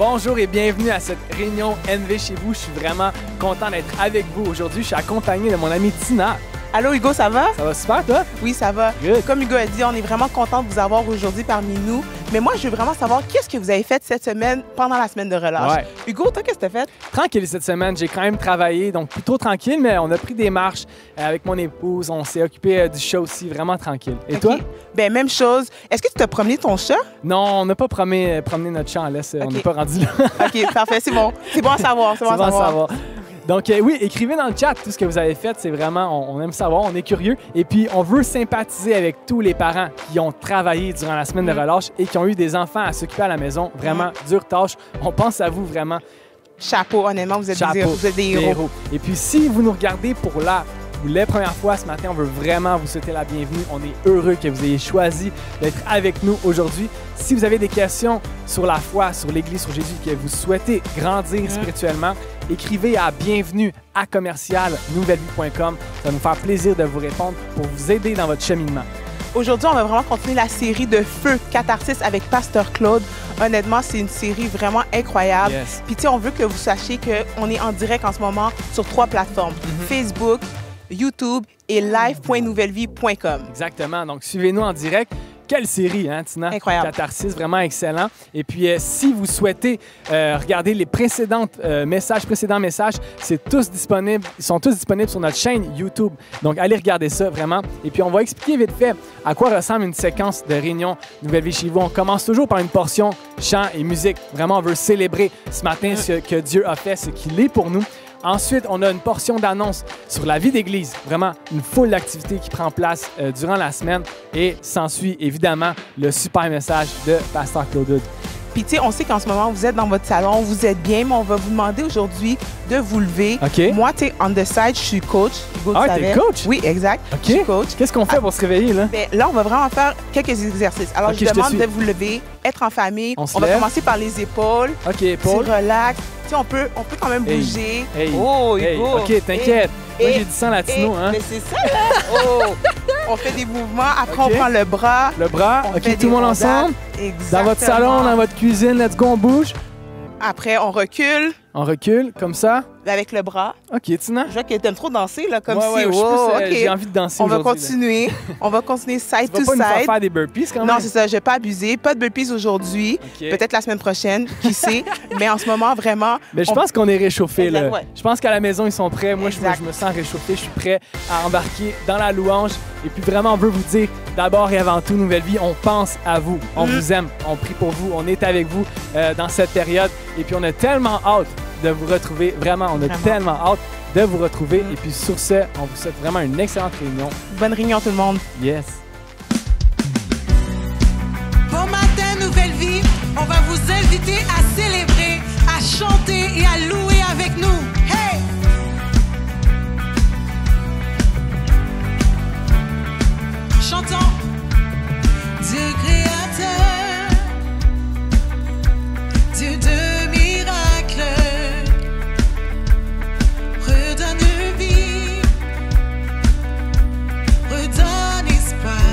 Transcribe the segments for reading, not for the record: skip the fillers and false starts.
Bonjour et bienvenue à cette réunion NV chez vous. Je suis vraiment content d'être avec vous aujourd'hui. Je suis accompagné de mon ami Tina. Allô Hugo, ça va? Ça va super, toi? Oui, ça va. Good. Comme Hugo a dit, on est vraiment content de vous avoir aujourd'hui parmi nous. Mais moi, je veux vraiment savoir qu'est-ce que vous avez fait cette semaine pendant la semaine de relâche. Ouais. Hugo, toi, qu'est-ce que tu as fait? Tranquille cette semaine, j'ai quand même travaillé, donc plutôt tranquille, mais on a pris des marches avec mon épouse. On s'est occupé du chat aussi, vraiment tranquille. Et OK. toi? Ben même chose. Est-ce que tu t'as promené ton chat? Non, on n'a pas promené notre chat en laisse. On OK. n'est pas rendu là. OK, parfait, c'est bon. C'est bon à savoir, c'est bon à savoir. Donc oui, écrivez dans le chat tout ce que vous avez fait. C'est vraiment, on aime savoir, on est curieux. Et puis, on veut sympathiser avec tous les parents qui ont travaillé durant la semaine de relâche et qui ont eu des enfants à s'occuper à la maison. Vraiment, dure tâche. On pense à vous vraiment. Chapeau, honnêtement, vous êtes des héros. Et puis, si vous nous regardez pour les premières fois ce matin, on veut vraiment vous souhaiter la bienvenue. On est heureux que vous ayez choisi d'être avec nous aujourd'hui. Si vous avez des questions sur la foi, sur l'Église, sur Jésus, que vous souhaitez grandir spirituellement, écrivez à bienvenue@commercialnouvellevie.com. Ça va nous faire plaisir de vous répondre pour vous aider dans votre cheminement. Aujourd'hui, on va vraiment continuer la série de Feu Catharsis avec Pasteur Claude. Honnêtement, c'est une série vraiment incroyable. Yes. Puis tu sais, on veut que vous sachiez qu'on est en direct en ce moment sur 3 plateformes. Facebook, YouTube et live.nouvellevie.com. Exactement. Donc, suivez-nous en direct. Quelle série, hein, Tina? Incroyable. Catharsis, vraiment excellent. Et puis, si vous souhaitez regarder les précédents messages, c'est tous disponibles. Ils sont tous disponibles sur notre chaîne YouTube. Donc, allez regarder ça, vraiment. Et puis, on va expliquer vite fait à quoi ressemble une séquence de réunion Nouvelle Vie chez vous. On commence toujours par une portion chant et musique. Vraiment, on veut célébrer ce matin ce que Dieu a fait, ce qu'il est pour nous. Ensuite, on a une portion d'annonce sur la vie d'Église. Vraiment, une foule d'activités qui prend place durant la semaine. Et s'ensuit évidemment le super message de Pasteur Claude. Puis tu sais, on sait qu'en ce moment, vous êtes dans votre salon, vous êtes bien, mais on va vous demander aujourd'hui de vous lever. OK. Moi, tu sais, on the side, je suis coach. Hugo, Ah, tu t'es savais. coach? Oui, exact. OK. Je suis coach. Qu'est-ce qu'on fait pour se réveiller, là? Ben, là, on va vraiment faire quelques exercices. Alors, OK, je je te demande suis. de vous lever, être en famille. On se va lève. commencer par les épaules. OK, Paul. Tu relaxes. Tu sais, on peut quand même Hey. bouger. Hey. Oh, Hey. Hugo. OK, t'inquiète. Moi, j'ai du sang latino, hein? Mais c'est ça, là. Oh. On fait des mouvements. Après, OK. on prend le bras. Le bras. On OK, fait tout le monde des ensemble? rondades. Dans votre salon, Exactement. dans votre cuisine, let's go, on bouge. Après, on recule On recule, comme ça. avec le bras. OK, Tina. Je vois que t'aimes trop danser, là, comme Ouais, si... ouais, je suis wow, plus, OK. j'ai envie de danser On va aujourd'hui, là. continuer. On va continuer side Tu to vas pas nous faire side. faire des burpees, quand même? Non, c'est ça. Je vais pas abuser. Pas de burpees aujourd'hui. OK. Peut-être la semaine prochaine. Qui sait? Mais en ce moment, vraiment... Mais je on- pense qu'on est réchauffé là. Exact, ouais. Je pense qu'à la maison, ils sont prêts. Moi, je Exact. me sens réchauffé. Je suis prêt à embarquer dans la louange. Et puis vraiment, on veut vous dire, d'abord et avant tout, Nouvelle Vie, on pense à vous. On vous aime. On prie pour vous. On est avec vous dans cette période. Et puis, on a tellement hâte de vous retrouver. Vraiment, on a Vraiment. tellement hâte de vous retrouver. Et puis, sur ce, on vous souhaite vraiment une excellente réunion. Bonne réunion, tout le monde. Yes. Bon matin, Nouvelle Vie. On va vous inviter à célébrer, à chanter et à louer avec nous. Hey! Chantons. Dieu créateur, Dieu de miracles, redonne vie, redonne espoir.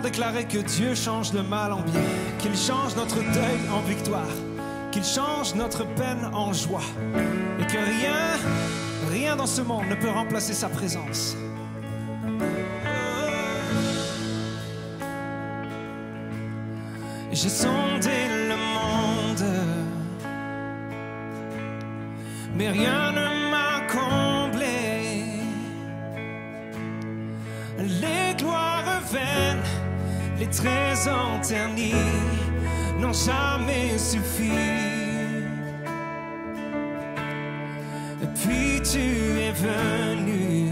déclarer que Dieu change le mal en bien, qu'il change notre deuil en victoire, qu'il change notre peine en joie, et que rien dans ce monde ne peut remplacer sa présence. J'ai sondé le monde, mais rien ne m'a comblé. Les gloires vaines, les trésors ternis n'ont jamais suffi. Et puis tu es venu,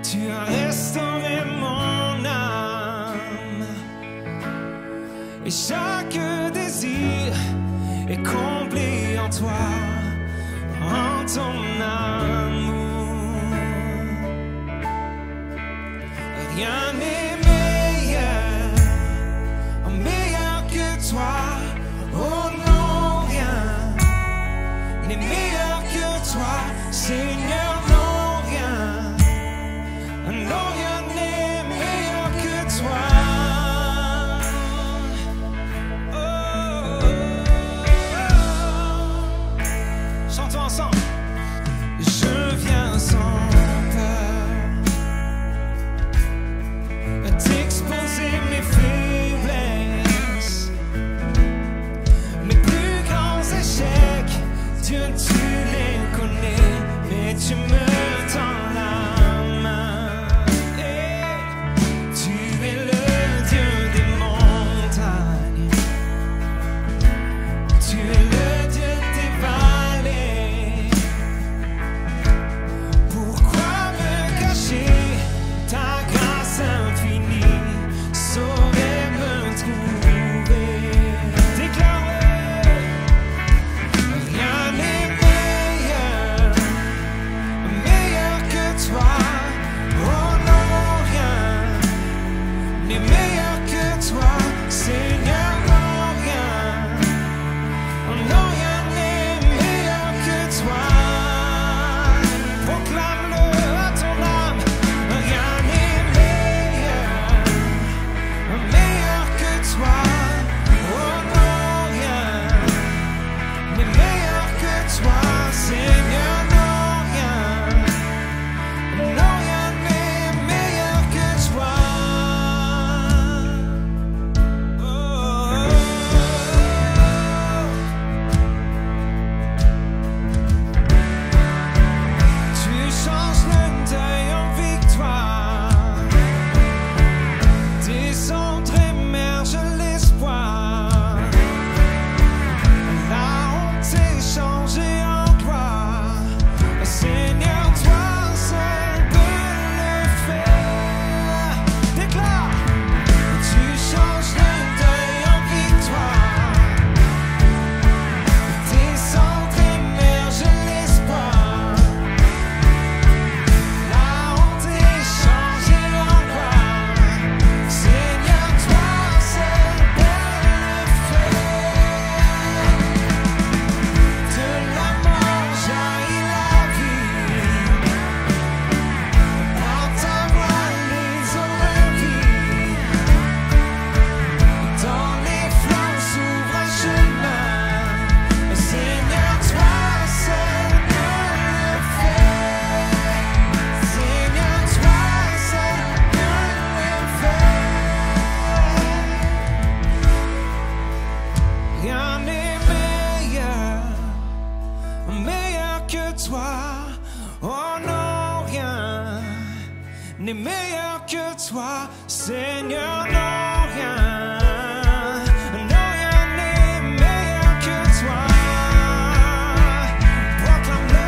tu as restauré mon âme, et chaque désir est comblé en toi, en ton amour. Rien n'est meilleur que toi. Oh non, rien n'est meilleur que toi, Seigneur. Non, rien n'est meilleur que toi. Chantons ensemble. Je viens sans t'exposer mes faiblesses, mes plus grands échecs. Dieu, tu les connais, mais tu me tends la main. Et tu es le Dieu des montagnes, tu es le Dieu des vallées. Pourquoi me cacher ta grâce infinie? Saurais me trouver, déclarer. Rien n'est meilleur que toi. Oh non, rien n'est meilleur que toi, Seigneur. Non, rien, oh non, rien n'est meilleur que toi. Proclame-le à ton âme. Rien n'est meilleur que toi. Oh non, rien n'est meilleur que toi, Seigneur. Non, rien n'est meilleur que toi. Tu changes le deuil en victoire, tes cendres émergent l'espoir. La honte est changée en gloire. Seigneur, toi seul peux le faire. Déclare. Tu changes le deuil en victoire, tes cendres émergent l'espoir. La honte est changée en gloire. Seigneur, toi seul peux le faire. De la mort jaillit la vie, par ta voix les eaux revivent. Dans les flammes s'ouvre un chemin. Seigneur, toi seul peux le faire. Seigneur, toi seul peux le faire. Rien n'est meilleur que toi. Oh non, rien n'est meilleur que toi, Seigneur. Non, rien n'est meilleur que toi. Proclame-le.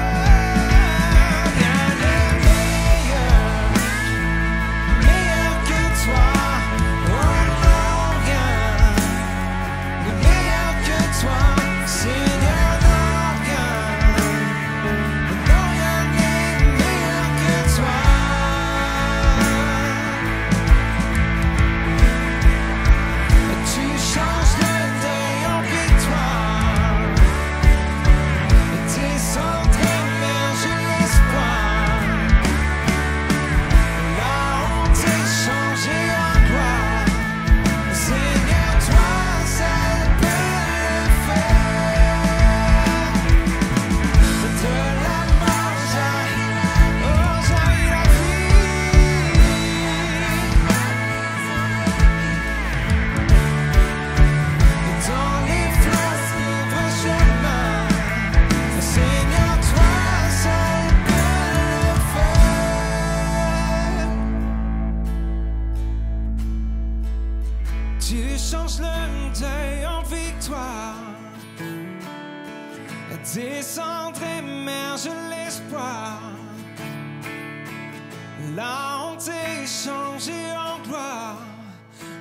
Rien n'est meilleur que toi. Oh non, rien n'est meilleur que toi, Seigneur. Non, rien n'est meilleur que toi. descendre, émerge l'espoir. La honte est changée en gloire.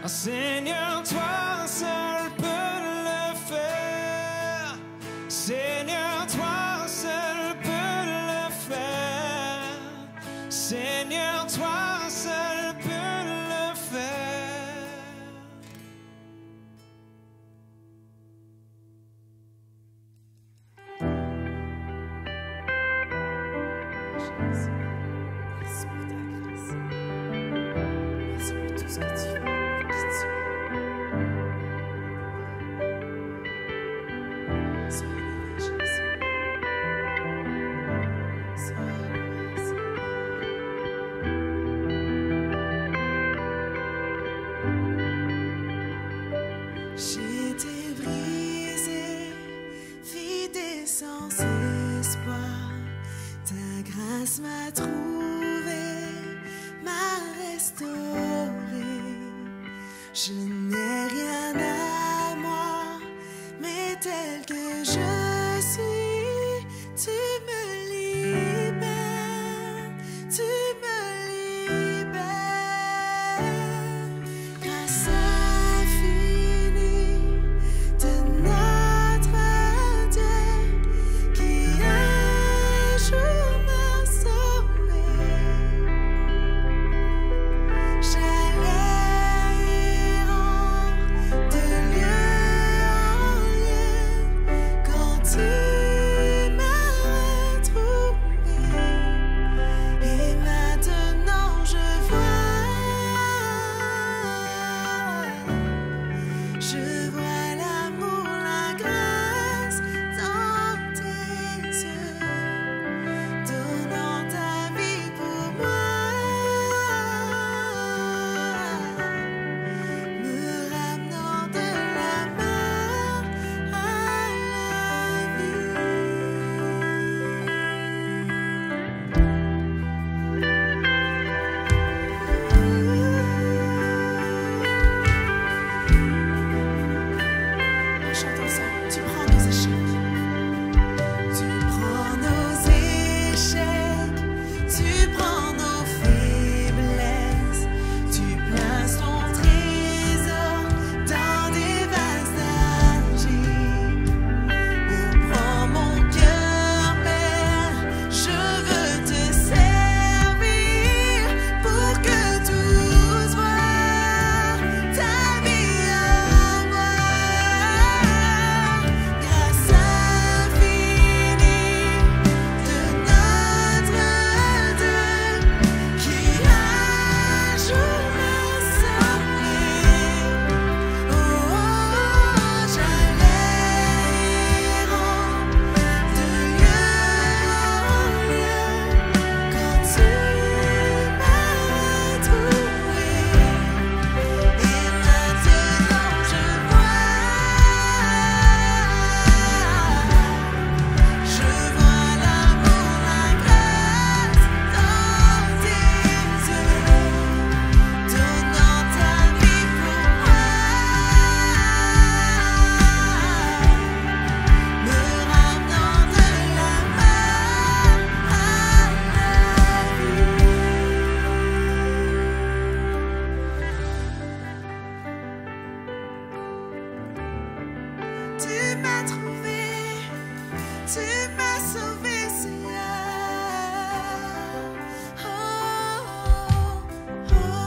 Oh Seigneur, toi seul peux le faire. Seigneur, toi seul peux le faire. Seigneur, toi seul peux le faire. Merci pour ta grâce. Merci pour tout ce que tu fais, pour qui tu es. Sois élevé, Jésus. Sois élevé, Seigneur. J'étais brisé, vidé sans espoir. Ta grâce m'a trouvé, m'a restauré. Je n'ai rien à moi, mais tel que je suis, tu me libères, tu me libères. Grâce infinie de notre Dieu qui un jour m'a sauvé. J'allais errant de lieu en lieu quand tu m'as retrouvé. Et maintenant je vois l'amour, la grâce dans tes yeux, donnant ta vie pour moi, me ramenant de la mort à la vie. En chantant ça, tu prends nos échecs. Tu prends nos échecs, tu prends nos faiblesses, tu places ton trésor dans des vases d'argile. Oh, prends mon cœur, Père, je veux te servir pour que tous voient ta vie en moi. Grâce infinie de notre Dieu qui un jour m'a sauvé. Oh, j'allais errant de lieu en lieu quand tu m'as retrouvé. Et maintenant je vois l'amour, la grâce dans tes yeux, donnant ta vie pour moi, me ramenant de la mort à la vie. Tu m'as trouvé, tu m'as sauvé, Seigneur. Oh, oh, oh, oh.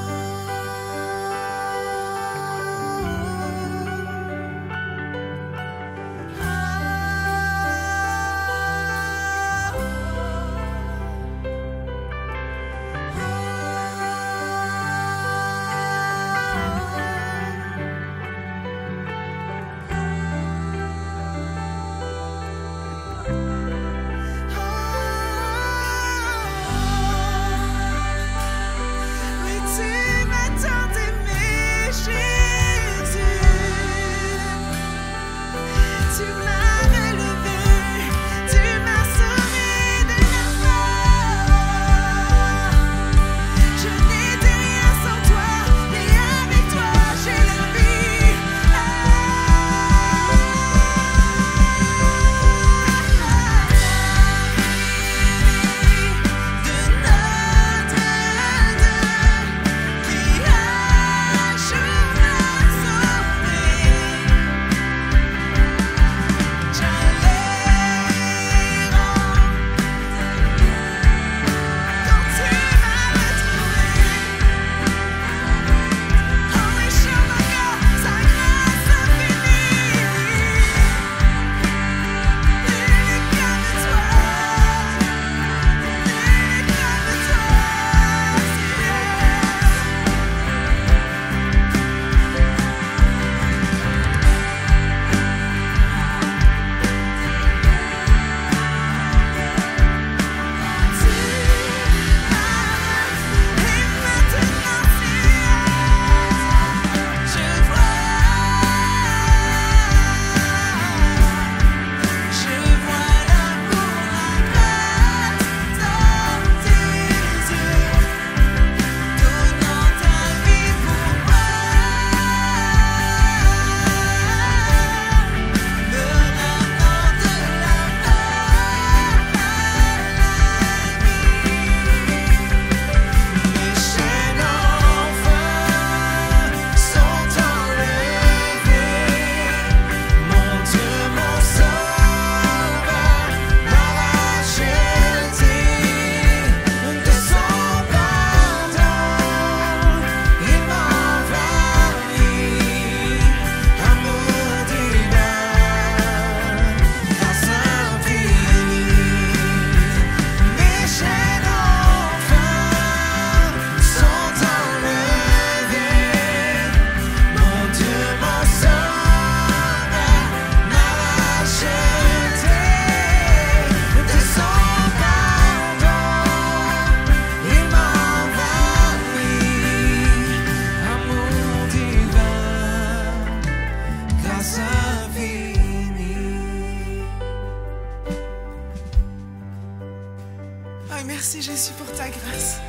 Merci Jésus pour ta grâce.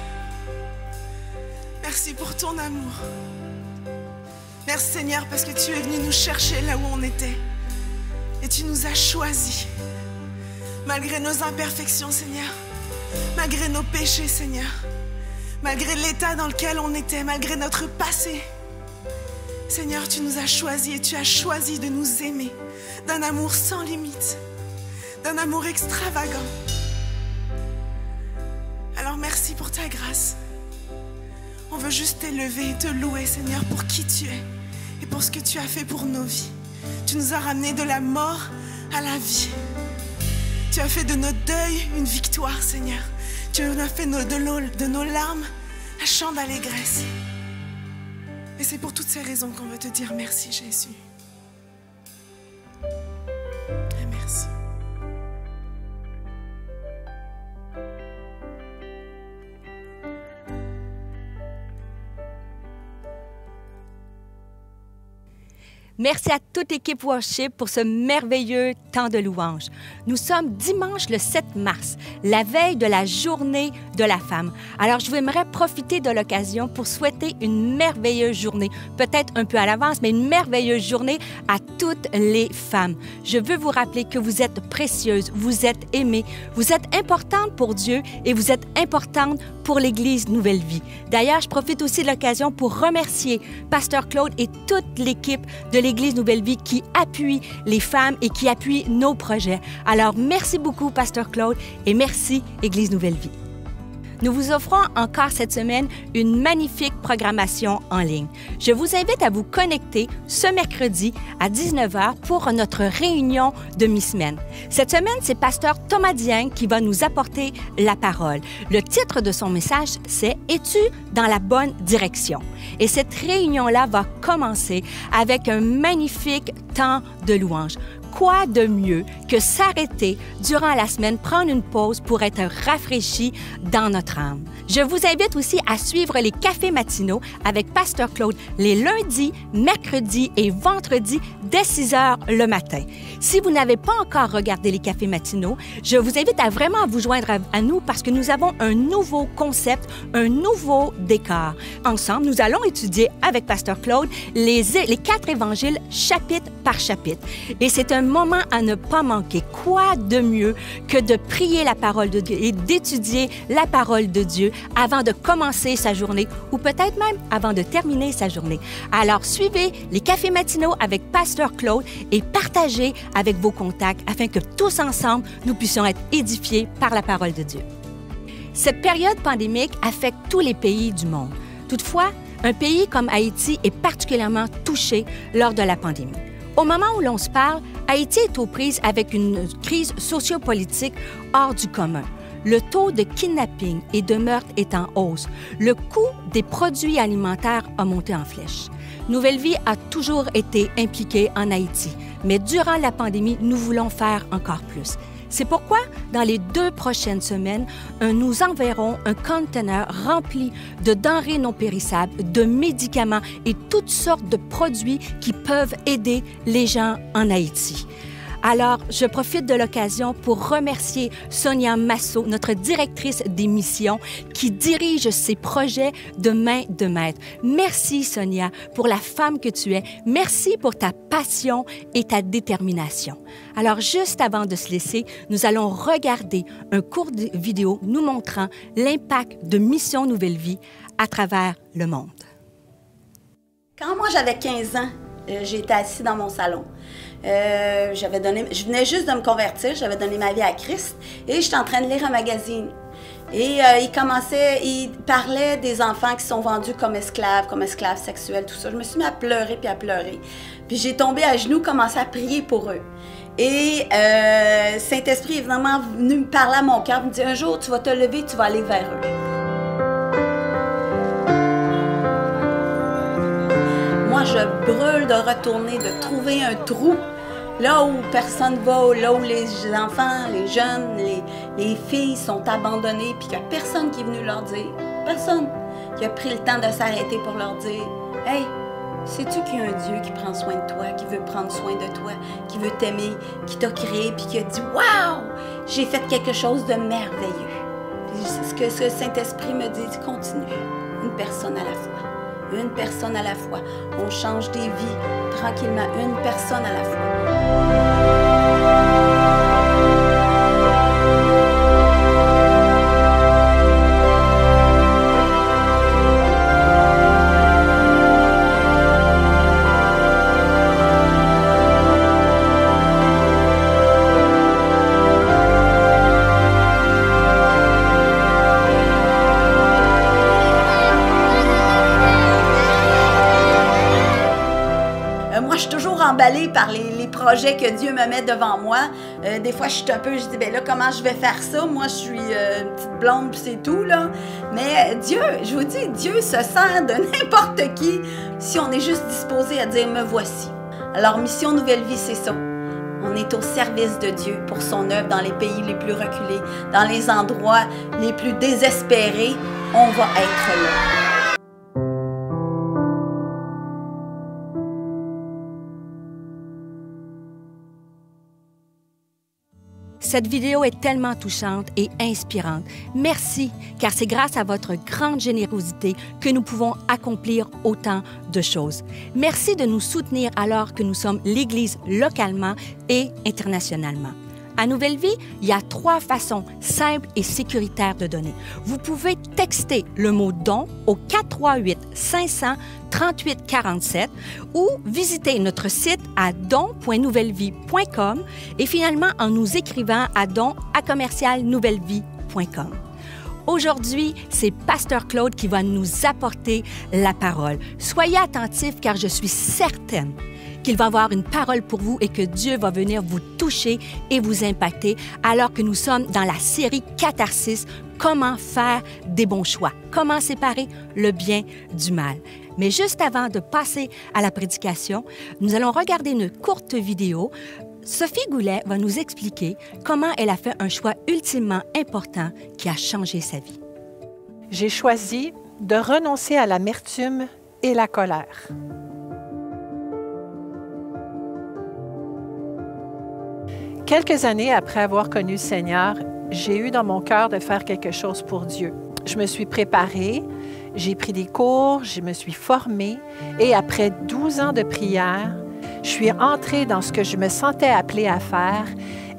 Merci pour ton amour. Merci Seigneur parce que tu es venu nous chercher là où on était. Et tu nous as choisis. Malgré nos imperfections, Seigneur. Malgré nos péchés, Seigneur. Malgré l'état dans lequel on était, malgré notre passé. Seigneur, tu nous as choisis et tu as choisi de nous aimer d'un amour sans limite, d'un amour extravagant. Alors merci pour ta grâce. On veut juste t'élever et te louer, Seigneur, pour qui tu es et pour ce que tu as fait pour nos vies. Tu nous as ramenés de la mort à la vie. Tu as fait de nos deuils une victoire, Seigneur. Tu as fait de nos larmes un chant d'allégresse. Et c'est pour toutes ces raisons qu'on veut te dire merci, Jésus. Et merci. Merci à toute l'équipe Worship pour ce merveilleux temps de louange. Nous sommes dimanche le 7 mars, la veille de la journée de la femme. Alors, je voudrais profiter de l'occasion pour souhaiter une merveilleuse journée, peut-être un peu à l'avance, mais une merveilleuse journée à toutes les femmes. Je veux vous rappeler que vous êtes précieuses, vous êtes aimées, vous êtes importantes pour Dieu et vous êtes importantes pour l'Église Nouvelle Vie. D'ailleurs, je profite aussi de l'occasion pour remercier Pasteur Claude et toute l'équipe de l'Église Nouvelle Vie qui appuie les femmes et qui appuie nos projets. Alors, merci beaucoup, Pasteur Claude, et merci, Église Nouvelle Vie. Nous vous offrons encore cette semaine une magnifique programmation en ligne. Je vous invite à vous connecter ce mercredi à 19h pour notre réunion de mi-semaine. Cette semaine, c'est Pasteur Thomas Dieng qui va nous apporter la parole. Le titre de son message, c'est « Es-tu dans la bonne direction ?» Et cette réunion-là va commencer avec un magnifique temps de louange. Quoi de mieux que s'arrêter durant la semaine, prendre une pause pour être rafraîchi dans notre âme. Je vous invite aussi à suivre les cafés matinaux avec Pasteur Claude les lundis, mercredis et vendredis dès 6 heures le matin. Si vous n'avez pas encore regardé les cafés matinaux, je vous invite à vraiment vous joindre à nous parce que nous avons un nouveau concept, un nouveau décor. Ensemble, nous allons étudier avec Pasteur Claude les 4 évangiles chapitre par chapitre. Et c'est un moment à ne pas manquer. Quoi de mieux que de prier la parole de Dieu et d'étudier la parole de Dieu avant de commencer sa journée ou peut-être même avant de terminer sa journée. Alors, suivez les cafés matinaux avec Pasteur Claude et partagez avec vos contacts afin que tous ensemble, nous puissions être édifiés par la parole de Dieu. Cette période pandémique affecte tous les pays du monde. Toutefois, un pays comme Haïti est particulièrement touché lors de la pandémie. Au moment où l'on se parle, Haïti est aux prises avec une crise sociopolitique hors du commun. Le taux de kidnapping et de meurtre est en hausse. Le coût des produits alimentaires a monté en flèche. Nouvelle Vie a toujours été impliquée en Haïti, mais durant la pandémie, nous voulons faire encore plus. C'est pourquoi, dans les 2 prochaines semaines, nous enverrons un conteneur rempli de denrées non périssables, de médicaments et toutes sortes de produits qui peuvent aider les gens en Haïti. Alors, je profite de l'occasion pour remercier Sonia Massot, notre directrice des missions, qui dirige ces projets de main de maître. Merci, Sonia, pour la femme que tu es. Merci pour ta passion et ta détermination. Alors, juste avant de se laisser, nous allons regarder un court vidéo nous montrant l'impact de Mission Nouvelle Vie à travers le monde. Quand moi, j'avais 15 ans, j'étais assise dans mon salon. Je venais juste de me convertir, j'avais donné ma vie à Christ et j'étais en train de lire un magazine. Et il parlait des enfants qui sont vendus comme esclaves sexuels, tout ça. Je me suis mis à pleurer puis à pleurer. Puis j'ai tombé à genoux, commencé à prier pour eux. Et Saint-Esprit est vraiment venu me parler à mon cœur, me dit un jour tu vas te lever, tu vas aller vers eux. Moi, je brûle de retourner, de trouver un trou, là où personne va, là où les enfants, les jeunes, les filles sont abandonnées, puis qu'il n'y a personne qui est venu leur dire, personne qui a pris le temps de s'arrêter pour leur dire « Hey, sais-tu qu'il y a un Dieu qui prend soin de toi, qui veut prendre soin de toi, qui veut t'aimer, qui t'a créé, puis qui a dit « Wow, j'ai fait quelque chose de merveilleux. » Puis ce que ce Saint-Esprit me dit, continue. Une personne à la fois. Une personne à la fois. On change des vies tranquillement. Une personne à la fois. Moi, je suis toujours emballée par les projets que Dieu me met devant moi. Des fois, je suis un peu, je dis, ben là, comment je vais faire ça? Moi, je suis une petite blonde, puis c'est tout, là. Mais Dieu, je vous dis, Dieu se sert de n'importe qui si on est juste disposé à dire, me voici. Alors, Mission Nouvelle Vie, c'est ça. On est au service de Dieu pour son œuvre dans les pays les plus reculés, dans les endroits les plus désespérés. On va être là. Cette vidéo est tellement touchante et inspirante. Merci, car c'est grâce à votre grande générosité que nous pouvons accomplir autant de choses. Merci de nous soutenir alors que nous sommes l'Église localement et internationalement. À Nouvelle Vie, il y a 3 façons simples et sécuritaires de donner. Vous pouvez texter le mot « don » au 438-500-3847 ou visiter notre site à don.nouvellevie.com et finalement en nous écrivant à don@commercialnouvellevie.com. Aujourd'hui, c'est Pasteur Claude qui va nous apporter la parole. Soyez attentifs car je suis certaine qu'il va avoir une parole pour vous et que Dieu va venir vous toucher et vous impacter alors que nous sommes dans la série Catharsis, comment faire des bons choix, comment séparer le bien du mal. Mais juste avant de passer à la prédication, nous allons regarder une courte vidéo. Sophie Goulet va nous expliquer comment elle a fait un choix ultimement important qui a changé sa vie. J'ai choisi de renoncer à l'amertume et la colère. Quelques années après avoir connu le Seigneur, j'ai eu dans mon cœur de faire quelque chose pour Dieu. Je me suis préparée, j'ai pris des cours, je me suis formée et après 12 ans de prière, je suis entrée dans ce que je me sentais appelée à faire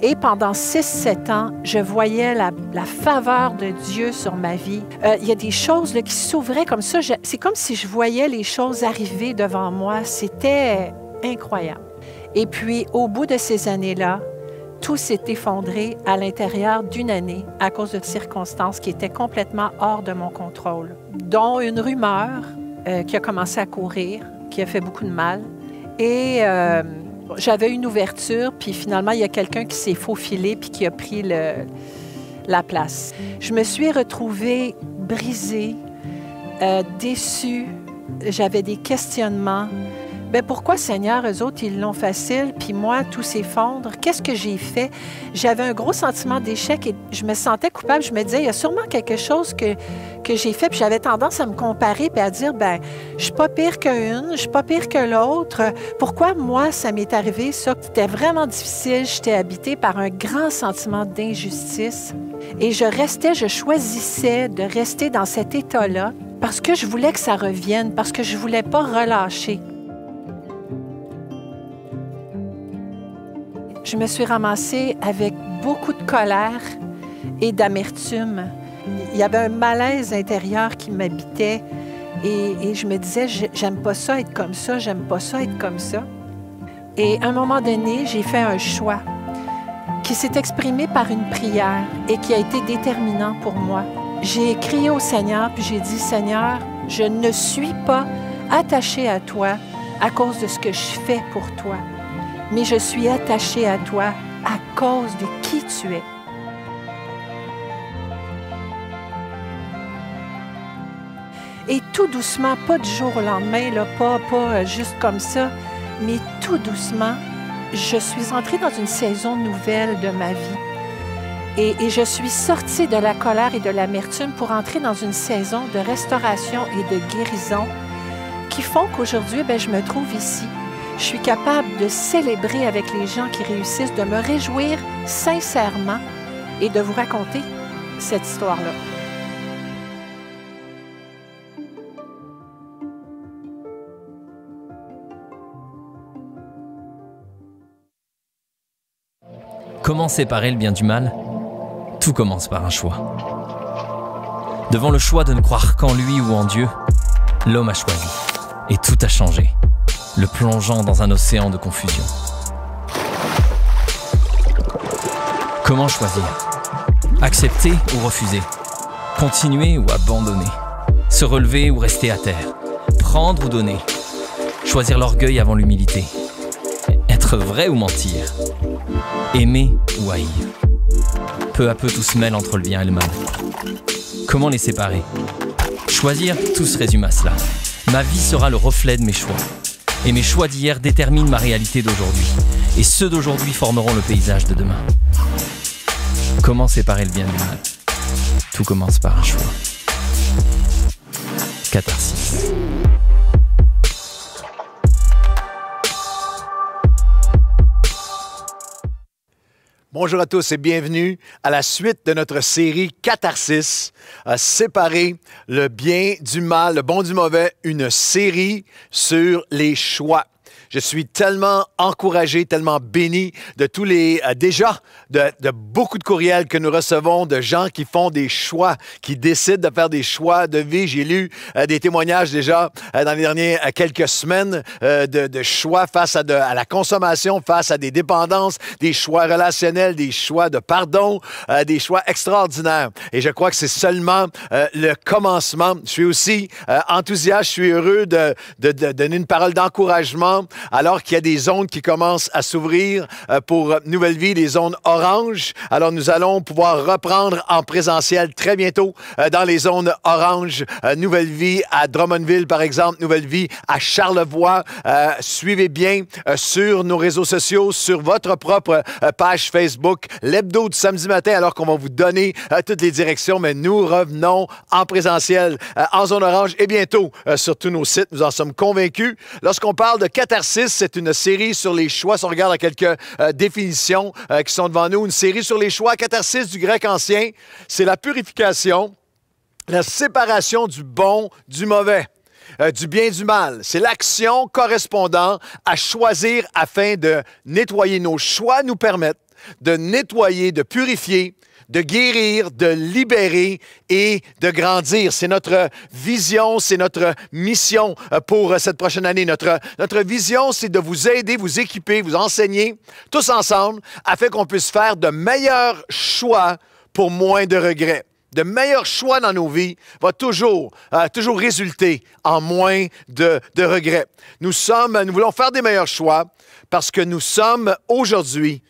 et pendant 6-7 ans, je voyais la faveur de Dieu sur ma vie. Il y a des choses là, qui s'ouvraient comme ça. C'est comme si je voyais les choses arriver devant moi. C'était incroyable. Et puis, au bout de ces années-là, tout s'est effondré à l'intérieur d'une année à cause de circonstances qui étaient complètement hors de mon contrôle, dont une rumeur qui a commencé à courir, qui a fait beaucoup de mal. Et j'avais une ouverture, puis finalement, il y a quelqu'un qui s'est faufilé puis qui a pris la place. Je me suis retrouvée brisée, déçue, j'avais des questionnements. Bien, pourquoi, Seigneur, eux autres, ils l'ont facile, puis moi, tout s'effondre? Qu'est-ce que j'ai fait? J'avais un gros sentiment d'échec et je me sentais coupable. Je me disais, il y a sûrement quelque chose que j'ai fait, puis j'avais tendance à me comparer puis à dire, bien, je suis pas pire qu'une, je suis pas pire que l'autre. Pourquoi, moi, ça m'est arrivé, ça? C'était vraiment difficile. J'étais habitée par un grand sentiment d'injustice et je choisissais de rester dans cet état-là parce que je voulais que ça revienne, parce que je voulais pas relâcher. Je me suis ramassée avec beaucoup de colère et d'amertume. Il y avait un malaise intérieur qui m'habitait et je me disais, j'aime pas ça être comme ça, j'aime pas ça être comme ça. Et à un moment donné, j'ai fait un choix qui s'est exprimé par une prière et qui a été déterminant pour moi. J'ai crié au Seigneur puis j'ai dit, Seigneur, je ne suis pas attachée à toi à cause de ce que je fais pour toi. Mais je suis attachée à toi à cause de qui tu es. Et tout doucement, pas du jour au lendemain, là, pas juste comme ça, mais tout doucement, je suis entrée dans une saison nouvelle de ma vie. Et je suis sortie de la colère et de l'amertume pour entrer dans une saison de restauration et de guérison qui font qu'aujourd'hui, je me trouve ici. Je suis capable de célébrer avec les gens qui réussissent, de me réjouir sincèrement et de vous raconter cette histoire-là. Comment séparer le bien du mal? Tout commence par un choix. Devant le choix de ne croire qu'en lui ou en Dieu, l'homme a choisi. Et tout a changé, le plongeant dans un océan de confusion. Comment choisir? Accepter ou refuser? Continuer ou abandonner? Se relever ou rester à terre? Prendre ou donner? Choisir l'orgueil avant l'humilité? Être vrai ou mentir? Aimer ou haïr? Peu à peu, tout se mêle entre le bien et le mal. Comment les séparer? Choisir, tout se résume à cela. Ma vie sera le reflet de mes choix. Et mes choix d'hier déterminent ma réalité d'aujourd'hui. Et ceux d'aujourd'hui formeront le paysage de demain. Comment séparer le bien du mal? Tout commence par un choix. Catharsis. Bonjour à tous et bienvenue à la suite de notre série Catharsis, séparer le bien du mal, le bon du mauvais, une série sur les choix. Je suis tellement encouragé, tellement béni de tous les, de beaucoup de courriels que nous recevons de gens qui font des choix, qui décident de faire des choix de vie. J'ai lu des témoignages déjà dans les dernières quelques semaines de choix face à la consommation, face à des dépendances, des choix relationnels, des choix de pardon, des choix extraordinaires. Et je crois que c'est seulement le commencement. Je suis aussi enthousiaste, je suis heureux de donner une parole d'encouragement alors qu'il y a des zones qui commencent à s'ouvrir pour Nouvelle Vie, les zones oranges. Alors, nous allons pouvoir reprendre en présentiel très bientôt dans les zones oranges. Nouvelle Vie à Drummondville, par exemple, Nouvelle Vie à Charlevoix. Suivez bien sur nos réseaux sociaux, sur votre propre page Facebook, l'hebdo du samedi matin, alors qu'on va vous donner toutes les directions. Mais nous revenons en présentiel, en zone orange et bientôt sur tous nos sites. Nous en sommes convaincus. Lorsqu'on parle de Catharsis, c'est une série sur les choix. Si on regarde quelques définitions qui sont devant nous, une série sur les choix. Catharsis du grec ancien, c'est la purification, la séparation du bon du mauvais. Du bien du mal. C'est l'action correspondant à choisir afin de nettoyer. Nos choix nous permettent de nettoyer, de purifier, de guérir, de libérer et de grandir. C'est notre vision, c'est notre mission pour cette prochaine année. Notre vision, c'est de vous aider, vous équiper, vous enseigner, tous ensemble, afin qu'on puisse faire de meilleurs choix pour moins de regrets. De meilleurs choix dans nos vies va toujours résulter en moins de regrets. Nous voulons faire des meilleurs choix parce que nous sommes aujourd'hui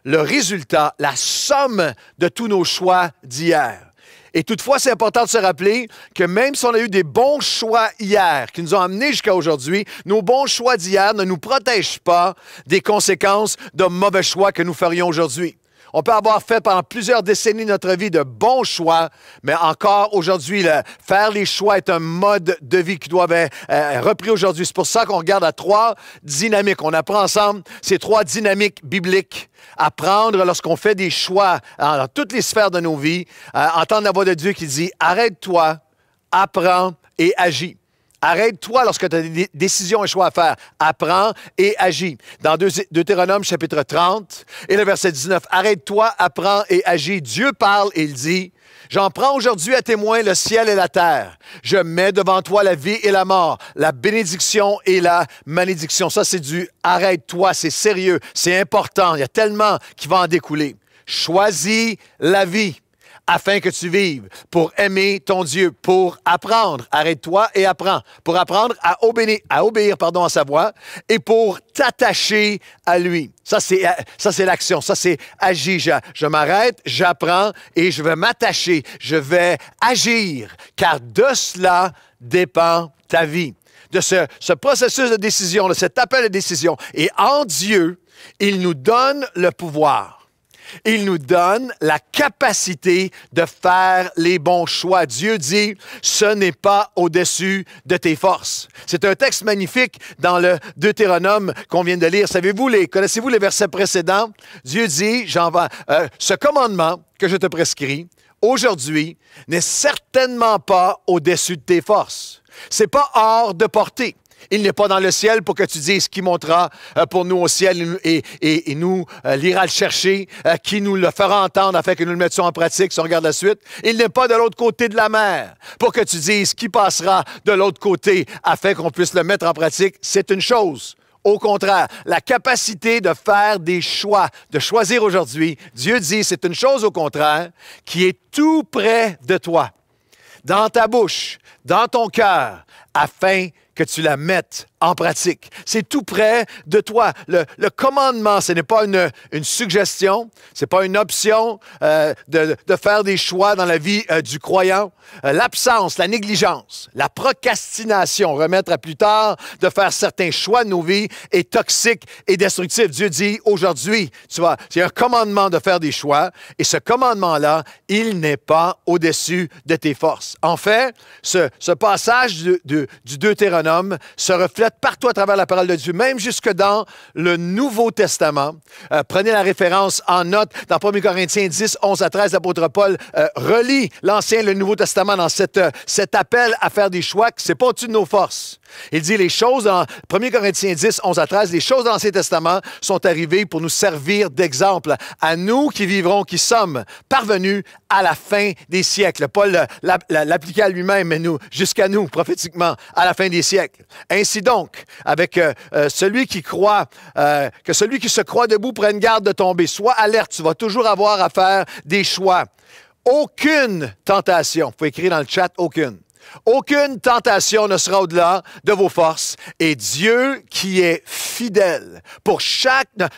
le résultat, la somme de tous nos choix d'hier. Et toutefois, c'est important de se rappeler que même si on a eu des bons choix hier qui nous ont amenés jusqu'à aujourd'hui, nos bons choix d'hier ne nous protègent pas des conséquences de mauvais choix que nous ferions aujourd'hui. On peut avoir fait pendant plusieurs décennies de notre vie de bons choix, mais encore aujourd'hui, faire les choix est un mode de vie qui doit être repris aujourd'hui. C'est pour ça qu'on regarde à 3 dynamiques. On apprend ensemble ces 3 dynamiques bibliques. Apprendre lorsqu'on fait des choix dans toutes les sphères de nos vies, entendre la voix de Dieu qui dit « Arrête-toi, apprends et agis ». Arrête-toi lorsque tu as des décisions et choix à faire. Apprends et agis. Dans Deutéronome, chapitre 30, et le verset 19, « Arrête-toi, apprends et agis. » Dieu parle et il dit, « J'en prends aujourd'hui à témoin le ciel et la terre. Je mets devant toi la vie et la mort, la bénédiction et la malédiction. » Ça, c'est du « arrête-toi », c'est sérieux, c'est important. Il y a tellement qui va en découler. Choisis la vie afin que tu vives, pour aimer ton Dieu, pour apprendre, arrête-toi et apprends, pour apprendre à obéir à sa voix et pour t'attacher à lui. Ça, c'est l'action, ça, c'est agir. Je m'arrête, j'apprends et je vais m'attacher, je vais agir, car de cela dépend ta vie. De ce processus de décision, de cet appel de décision. Et en Dieu, il nous donne le pouvoir. Il nous donne la capacité de faire les bons choix. Dieu dit, ce n'est pas au-dessus de tes forces. C'est un texte magnifique dans le Deutéronome qu'on vient de lire. Connaissez-vous les versets précédents? Dieu dit, ce commandement que je te prescris, aujourd'hui n'est certainement pas au-dessus de tes forces. C'est pas hors de portée. Il n'est pas dans le ciel pour que tu dises qui montera pour nous au ciel et nous l'ira le chercher, qui nous le fera entendre afin que nous le mettions en pratique si on regarde la suite. Il n'est pas de l'autre côté de la mer pour que tu dises qui passera de l'autre côté afin qu'on puisse le mettre en pratique. C'est une chose. Au contraire, la capacité de faire des choix, de choisir aujourd'hui, Dieu dit, c'est une chose au contraire qui est tout près de toi, dans ta bouche, dans ton cœur, afin que tu la mettes en pratique. C'est tout près de toi. Le commandement, ce n'est pas une suggestion, ce n'est pas une option de faire des choix dans la vie du croyant. L'absence, la négligence, la procrastination, remettre à plus tard, de faire certains choix de nos vies est toxique et destructif. Dieu dit aujourd'hui, tu vois, il y a un commandement de faire des choix et ce commandement-là, il n'est pas au-dessus de tes forces. En fait, ce passage du Deutéronome se reflète partout à travers la parole de Dieu, même jusque dans le Nouveau Testament. Prenez la référence en note dans 1 Corinthiens 10, 11 à 13, l'apôtre Paul relie l'Ancien et le Nouveau Testament dans cet appel à faire des choix qui n'est pas au-dessus de nos forces. Il dit les choses dans 1 Corinthiens 10, 11 à 13, les choses de l'Ancien Testament sont arrivées pour nous servir d'exemple à nous qui vivrons, qui sommes parvenus à la fin des siècles. Paul l'appliquait à lui-même, mais nous, jusqu'à nous, prophétiquement, à la fin des siècles. Ainsi donc, avec celui qui croit, que celui qui se croit debout prenne garde de tomber. Sois alerte, tu vas toujours avoir à faire des choix. Aucune tentation, vous pouvez écrire dans le chat, aucune. Aucune tentation ne sera au-delà de vos forces et Dieu qui est fidèle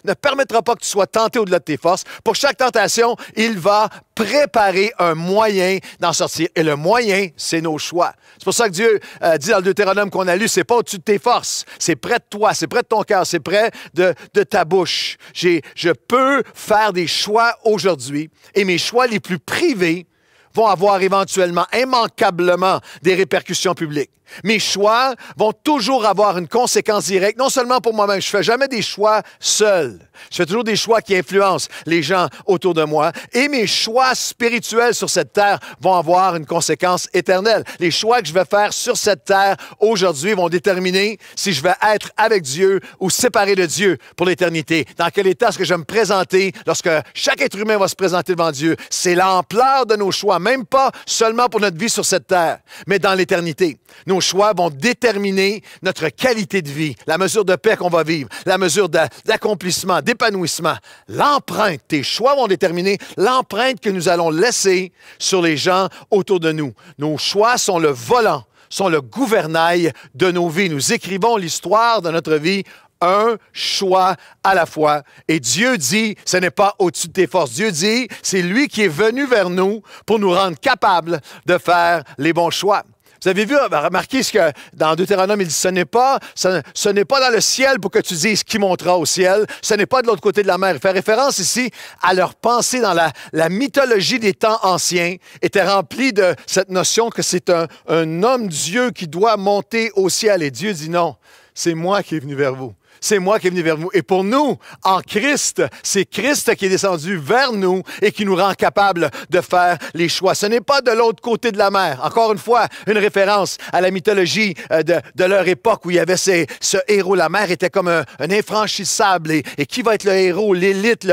ne permettra pas que tu sois tenté au-delà de tes forces. Pour chaque tentation, il va préparer un moyen d'en sortir. Et le moyen, c'est nos choix. C'est pour ça que Dieu dit dans le Deutéronome qu'on a lu, c'est pas au-dessus de tes forces, c'est près de toi, c'est près de ton cœur, c'est près de ta bouche. Je peux faire des choix aujourd'hui et mes choix les plus privés vont avoir éventuellement, immanquablement, des répercussions publiques. Mes choix vont toujours avoir une conséquence directe, non seulement pour moi-même. Je ne fais jamais des choix seul. Je fais toujours des choix qui influencent les gens autour de moi. Et mes choix spirituels sur cette terre vont avoir une conséquence éternelle. Les choix que je vais faire sur cette terre aujourd'hui vont déterminer si je vais être avec Dieu ou séparé de Dieu pour l'éternité. Dans quel état est-ce que je vais me présenter lorsque chaque être humain va se présenter devant Dieu? C'est l'ampleur de nos choix, même pas seulement pour notre vie sur cette terre, mais dans l'éternité. Nos choix vont déterminer notre qualité de vie, la mesure de paix qu'on va vivre, la mesure d'accomplissement, d'épanouissement. L'empreinte, tes choix vont déterminer l'empreinte que nous allons laisser sur les gens autour de nous. Nos choix sont le volant, sont le gouvernail de nos vies. Nous écrivons l'histoire de notre vie un choix à la fois. Et Dieu dit, ce n'est pas au-dessus de tes forces. Dieu dit, c'est lui qui est venu vers nous pour nous rendre capables de faire les bons choix. Vous avez vu, remarquez ce que dans Deutéronome, il dit, ce n'est pas dans le ciel pour que tu dises qui montera au ciel, ce n'est pas de l'autre côté de la mer. Il fait référence ici à leur pensée dans la mythologie des temps anciens, était remplie de cette notion que c'est un homme-dieu qui doit monter au ciel. Et Dieu dit non, c'est moi qui est venu vers vous. C'est moi qui est venu vers vous. Et pour nous, en Christ, c'est Christ qui est descendu vers nous et qui nous rend capables de faire les choix. Ce n'est pas de l'autre côté de la mer. Encore une fois, une référence à la mythologie de leur époque où il y avait ce héros. La mer était comme un infranchissable. Et qui va être le héros, l'élite?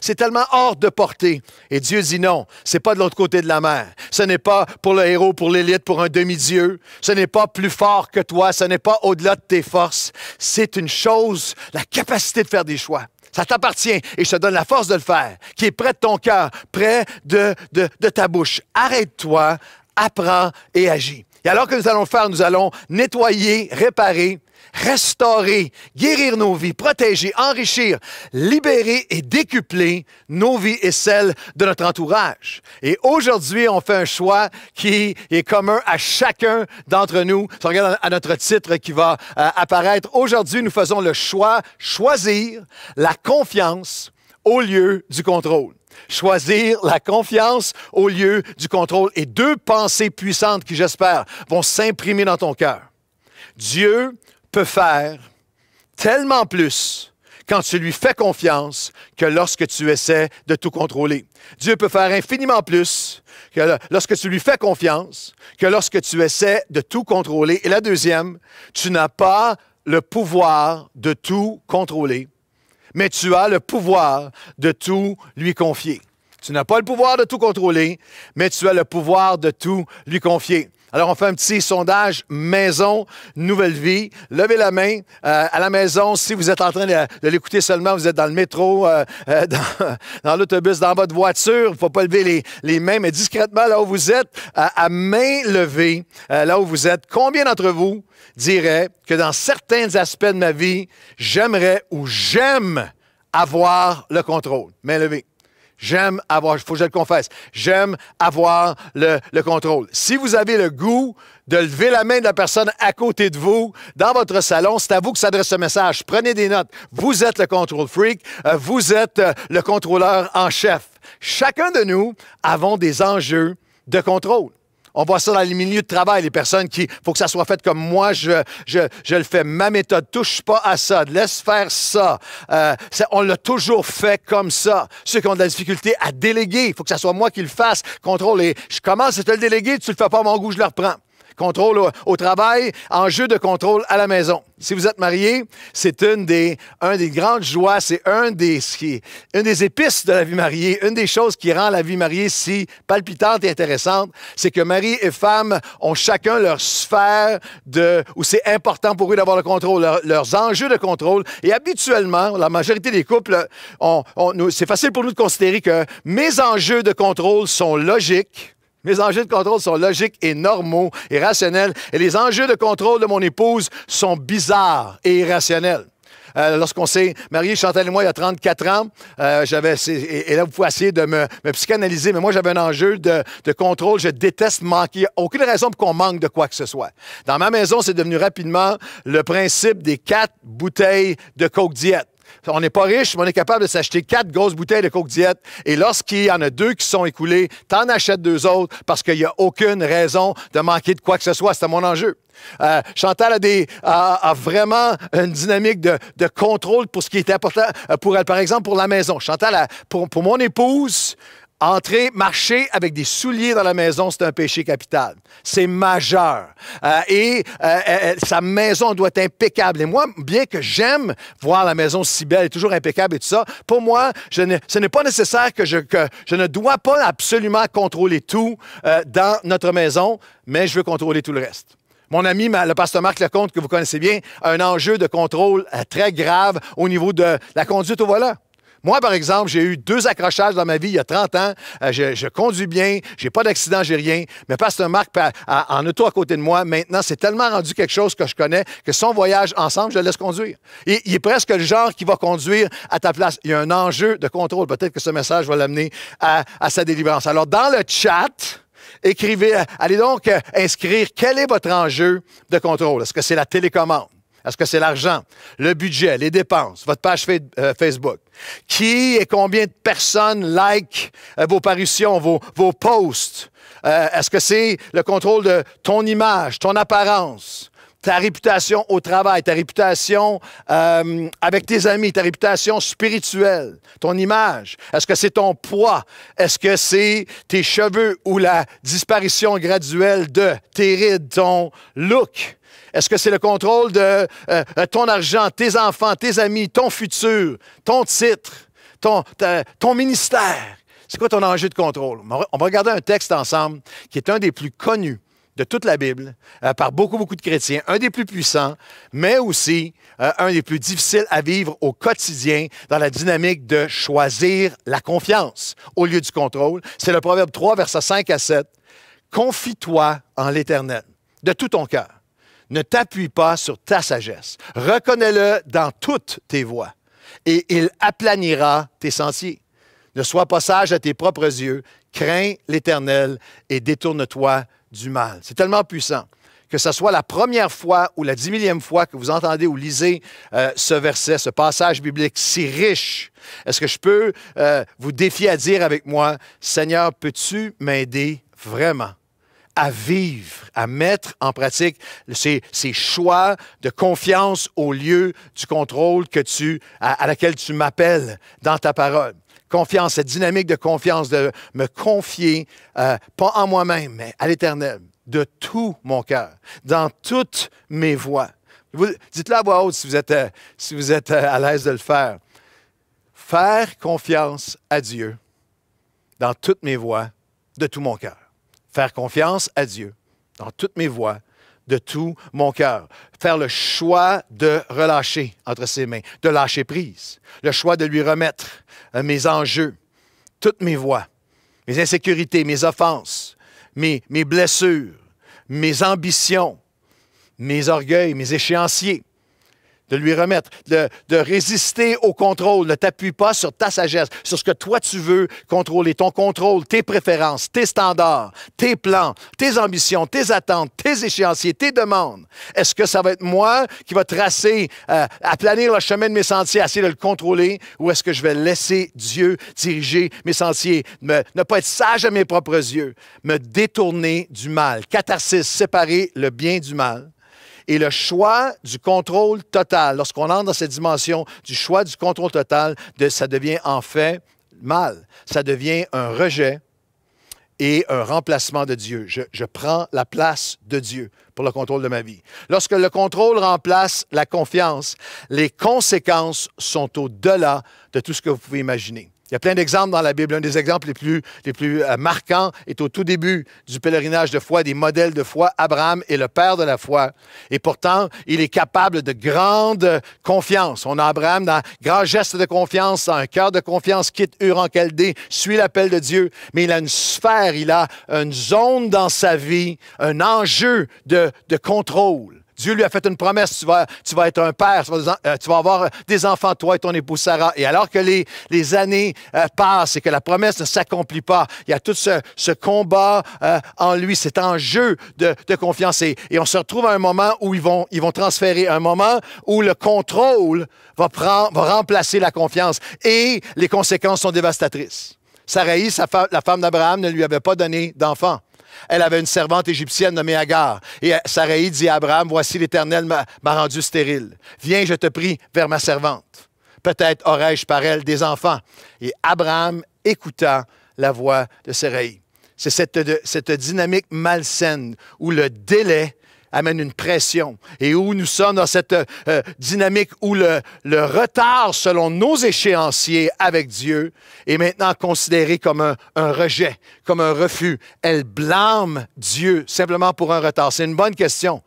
C'est tellement hors de portée. Et Dieu dit non, c'est pas de l'autre côté de la mer. Ce n'est pas pour le héros, pour l'élite, pour un demi-dieu. Ce n'est pas plus fort que toi. Ce n'est pas au-delà de tes forces. C'est une chose, la capacité de faire des choix. Ça t'appartient et je te donne la force de le faire, qui est près de ton cœur, près de ta bouche. Arrête-toi, apprends et agis. Et alors que nous allons le faire, nous allons nettoyer, réparer, restaurer, guérir nos vies, protéger, enrichir, libérer et décupler nos vies et celles de notre entourage. Et aujourd'hui, on fait un choix qui est commun à chacun d'entre nous. Si on regarde à notre titre qui va apparaître, aujourd'hui, nous faisons le choix, choisir la confiance au lieu du contrôle. Choisir la confiance au lieu du contrôle. Et deux pensées puissantes qui, j'espère, vont s'imprimer dans ton cœur. Dieu peut faire tellement plus quand tu lui fais confiance que lorsque tu essaies de tout contrôler. Dieu peut faire infiniment plus que lorsque tu lui fais confiance que lorsque tu essaies de tout contrôler. Et la deuxième, tu n'as pas le pouvoir de tout contrôler, mais tu as le pouvoir de tout lui confier. Tu n'as pas le pouvoir de tout contrôler, mais tu as le pouvoir de tout lui confier. Alors, on fait un petit sondage maison, nouvelle vie. Levez la main à la maison. Si vous êtes en train de l'écouter seulement, vous êtes dans le métro, dans l'autobus, dans votre voiture. Il ne faut pas lever les mains, mais discrètement, là où vous êtes, à main levée, là où vous êtes. Combien d'entre vous diraient que dans certains aspects de ma vie, j'aimerais ou j'aime avoir le contrôle? Main levée. J'aime avoir, il faut que je le confesse, j'aime avoir le contrôle. Si vous avez le goût de lever la main de la personne à côté de vous, dans votre salon, c'est à vous que s'adresse ce message. Prenez des notes. Vous êtes le control freak, vous êtes le contrôleur en chef. Chacun de nous avons des enjeux de contrôle. On voit ça dans les milieux de travail, les personnes qui, faut que ça soit fait comme moi, je le fais, ma méthode, touche pas à ça, laisse faire ça. On l'a toujours fait comme ça. Ceux qui ont de la difficulté à déléguer, il faut que ça soit moi qui le fasse, contrôle. Et je commence à te le déléguer, tu le fais pas à mon goût, je le reprends. Contrôle au travail, enjeu de contrôle à la maison. Si vous êtes marié, c'est une des grandes joies, c'est une des épices de la vie mariée, une des choses qui rend la vie mariée si palpitante et intéressante, c'est que mari et femme ont chacun leur sphère où c'est important pour eux d'avoir le contrôle, leurs enjeux de contrôle. Et habituellement, la majorité des couples, c'est facile pour nous de considérer que mes enjeux de contrôle sont logiques. Mes enjeux de contrôle sont logiques et normaux et rationnels. Et les enjeux de contrôle de mon épouse sont bizarres et irrationnels. Lorsqu'on s'est mariés, Chantal et moi, il y a 34 ans, et là, vous pouvez essayer de me psychanalyser, mais moi, j'avais un enjeu de contrôle. Je déteste manquer. Il n'y a aucune raison pour qu'on manque de quoi que ce soit. Dans ma maison, c'est devenu rapidement le principe des 4 bouteilles de Coke Diet. On n'est pas riche, mais on est capable de s'acheter 4 grosses bouteilles de Coke Diet. Et lorsqu'il y en a 2 qui sont écoulées, t'en achètes 2 autres parce qu'il n'y a aucune raison de manquer de quoi que ce soit. C'était mon enjeu. Chantal a vraiment une dynamique de contrôle pour ce qui est important pour elle. Par exemple, pour la maison. Chantal, pour mon épouse, entrer, marcher avec des souliers dans la maison, c'est un péché capital. C'est majeur. Sa maison doit être impeccable. Et moi, bien que j'aime voir la maison si belle et toujours impeccable et tout ça, pour moi, ce n'est pas nécessaire que je ne dois pas absolument contrôler tout dans notre maison, mais je veux contrôler tout le reste. Mon ami, le pasteur Marc Lecomte, que vous connaissez bien, a un enjeu de contrôle très grave au niveau de la conduite au volant. Moi, par exemple, j'ai eu 2 accrochages dans ma vie il y a 30 ans. Je conduis bien, j'ai pas d'accident, j'ai rien. Mais pasteur Marc, en auto à côté de moi, maintenant, c'est tellement rendu quelque chose que je connais que si on voyage ensemble, je le laisse conduire. Et il est presque le genre qui va conduire à ta place. Il y a un enjeu de contrôle. Peut-être que ce message va l'amener à sa délivrance. Alors, dans le chat, écrivez, allez donc inscrire quel est votre enjeu de contrôle. Est-ce que c'est la télécommande? Est-ce que c'est l'argent, le budget, les dépenses, votre page Facebook? Qui et combien de personnes like vos parutions, vos posts? Est-ce que c'est le contrôle de ton image, ton apparence, ta réputation au travail, ta réputation avec tes amis, ta réputation spirituelle, ton image? Est-ce que c'est ton poids? Est-ce que c'est tes cheveux ou la disparition graduelle de tes rides, ton look? Est-ce que c'est le contrôle de ton argent, tes enfants, tes amis, ton futur, ton titre, ton ministère? C'est quoi ton enjeu de contrôle? On va regarder un texte ensemble qui est un des plus connus de toute la Bible par beaucoup de chrétiens, un des plus puissants, mais aussi un des plus difficiles à vivre au quotidien dans la dynamique de choisir la confiance au lieu du contrôle. C'est le Proverbe 3, versets 5 à 7. « Confie-toi en l'Éternel de tout ton cœur. Ne t'appuie pas sur ta sagesse. Reconnais-le dans toutes tes voies, et il aplanira tes sentiers. Ne sois pas sage à tes propres yeux. Crains l'Éternel et détourne-toi du mal. » C'est tellement puissant que ce soit la première fois ou la 10 millième fois que vous entendez ou lisez ce verset, ce passage biblique si riche. Est-ce que je peux vous défier à dire avec moi, « Seigneur, peux-tu m'aider vraiment à vivre, à mettre en pratique ces choix de confiance au lieu du contrôle à laquelle tu m'appelles dans ta parole. Confiance, cette dynamique de confiance, de me confier, pas en moi-même, mais à l'Éternel, de tout mon cœur, dans toutes mes voies. Dites-le à voix haute si vous êtes à l'aise de le faire. Faire confiance à Dieu dans toutes mes voies, de tout mon cœur. Faire confiance à Dieu dans toutes mes voies, de tout mon cœur. Faire le choix de relâcher entre ses mains, de lâcher prise. Le choix de lui remettre mes enjeux, toutes mes voies, mes insécurités, mes offenses, mes blessures, mes ambitions, mes orgueils, mes échéanciers. De lui remettre, de résister au contrôle. Ne t'appuie pas sur ta sagesse, sur ce que toi tu veux contrôler, ton contrôle, tes préférences, tes standards, tes plans, tes ambitions, tes attentes, tes échéanciers, tes demandes. Est-ce que ça va être moi qui va tracer, aplanir le chemin de mes sentiers, essayer de le contrôler, ou est-ce que je vais laisser Dieu diriger mes sentiers, ne pas être sage à mes propres yeux, me détourner du mal? Catharsis, séparer le bien du mal. Et le choix du contrôle total, lorsqu'on entre dans cette dimension du choix du contrôle total, ça devient en fait mal. Ça devient un rejet et un remplacement de Dieu. Je prends la place de Dieu pour le contrôle de ma vie. Lorsque le contrôle remplace la confiance, les conséquences sont au-delà de tout ce que vous pouvez imaginer. Il y a plein d'exemples dans la Bible. Un des exemples les plus marquants est au tout début du pèlerinage de foi, des modèles de foi. Abraham est le père de la foi. Et pourtant, il est capable de grande confiance. On a Abraham dans un grand geste de confiance, dans un cœur de confiance, quitte Ur en Chaldée, suit l'appel de Dieu. Mais il a une sphère, il a une zone dans sa vie, un enjeu de contrôle. Dieu lui a fait une promesse, tu vas être un père, tu vas avoir des enfants, toi et ton épouse Sarah. Et alors que les années passent et que la promesse ne s'accomplit pas, il y a tout ce combat en lui, cet enjeu de confiance. Et on se retrouve à un moment où ils vont transférer, un moment où le contrôle va remplacer la confiance. Et les conséquences sont dévastatrices. Sarai, la femme d'Abraham, ne lui avait pas donné d'enfant. Elle avait une servante égyptienne nommée Agar. Et Sarai dit à Abraham, « Voici l'Éternel m'a rendu stérile. Viens, je te prie, vers ma servante. Peut-être aurai-je par elle des enfants. » Et Abraham écouta la voix de Sarai. C'est cette dynamique malsaine où le délai amène une pression et où nous sommes dans cette dynamique où le retard selon nos échéanciers avec Dieu est maintenant considéré comme un rejet, comme un refus. Elle blâme Dieu simplement pour un retard. C'est une bonne question.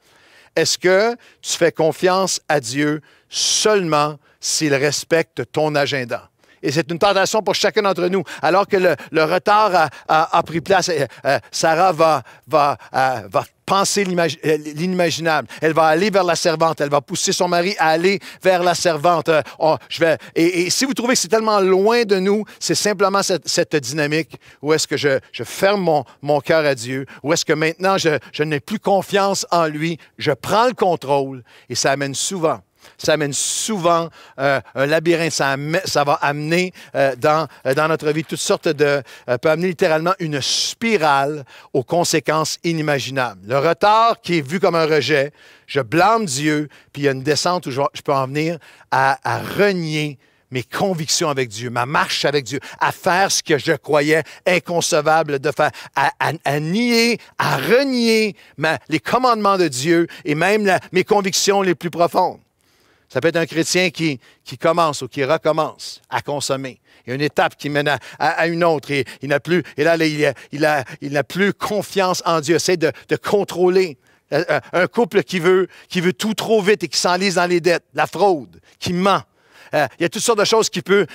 Est-ce que tu fais confiance à Dieu seulement s'il respecte ton agenda? Et c'est une tentation pour chacun d'entre nous. Alors que le retard a pris place, Sarah va penser l'inimaginable. Elle va aller vers la servante. Elle va pousser son mari à aller vers la servante. Et si vous trouvez que c'est tellement loin de nous, c'est simplement cette dynamique où est-ce que je ferme mon cœur à Dieu, où est-ce que maintenant je n'ai plus confiance en lui, je prends le contrôle et ça amène souvent un labyrinthe. Ça va amener dans notre vie toutes sortes peut amener littéralement une spirale aux conséquences inimaginables. Le retard qui est vu comme un rejet, je blâme Dieu, puis il y a une descente où je peux en venir à renier mes convictions avec Dieu, ma marche avec Dieu, à faire ce que je croyais inconcevable de faire, à nier, à renier les commandements de Dieu et même mes convictions les plus profondes. Ça peut être un chrétien qui commence ou qui recommence à consommer. Il y a une étape qui mène à une autre et il n'a plus, et là, il n'a plus confiance en Dieu. Essaie de contrôler. Un couple qui veut tout trop vite et qui s'enlise dans les dettes, la fraude, qui ment. Il y a toutes sortes de choses qui peut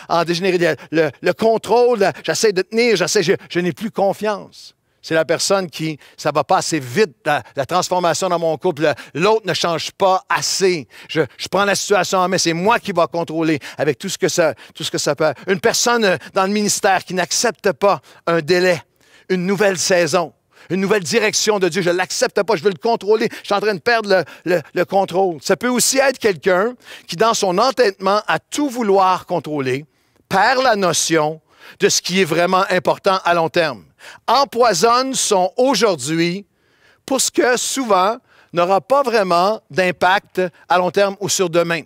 en dégénérer. Le contrôle, j'essaie de tenir, je n'ai plus confiance. C'est la personne ça va pas assez vite, la transformation dans mon couple. L'autre ne change pas assez. Je prends la situation en main. C'est moi qui va contrôler avec tout ce que ça peut. Une personne dans le ministère qui n'accepte pas un délai, une nouvelle saison, une nouvelle direction de Dieu. Je ne l'accepte pas. Je veux le contrôler. Je suis en train de perdre le contrôle. Ça peut aussi être quelqu'un qui, dans son entêtement à tout vouloir contrôler, perd la notion de ce qui est vraiment important à long terme. empoisonne son aujourd'hui pour ce que souvent n'aura pas vraiment d'impact à long terme ou sur demain.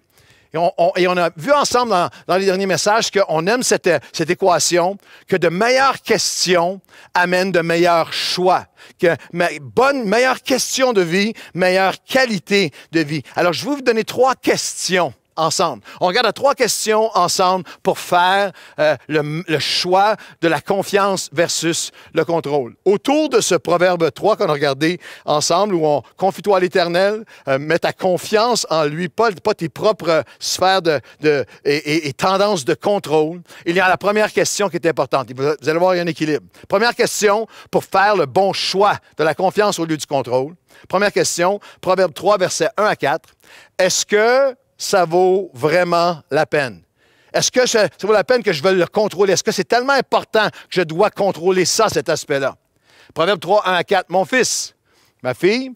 Et on a vu ensemble dans les derniers messages qu'on aime cette équation, que de meilleures questions amènent de meilleurs choix. Que meilleure question de vie, meilleure qualité de vie. Alors, je vais vous donner 3 questions ensemble. On regarde 3 questions ensemble pour faire le choix de la confiance versus le contrôle. Autour de ce proverbe 3 qu'on a regardé ensemble, où on confie-toi à l'Éternel, mets ta confiance en lui, pas tes propres sphères et tendances de contrôle, il y a la première question qui est importante. Vous allez voir, il y a un équilibre. Première question pour faire le bon choix de la confiance au lieu du contrôle. Première question, proverbe 3, versets 1 à 4. Est-ce que ça vaut vraiment la peine? Est-ce que ça vaut la peine que je veuille le contrôler? Est-ce que c'est tellement important que je dois contrôler ça, cet aspect-là? Proverbe 3, 1 à 4. Mon fils, ma fille,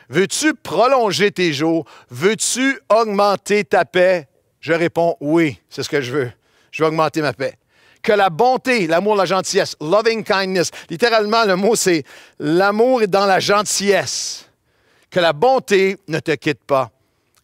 veux-tu prolonger tes jours? Veux-tu augmenter ta paix? Je réponds oui, c'est ce que je veux. Je veux augmenter ma paix. Que la bonté, l'amour, la gentillesse, loving kindness, littéralement, le mot, c'est l'amour est dans la gentillesse. Que la bonté ne te quitte pas.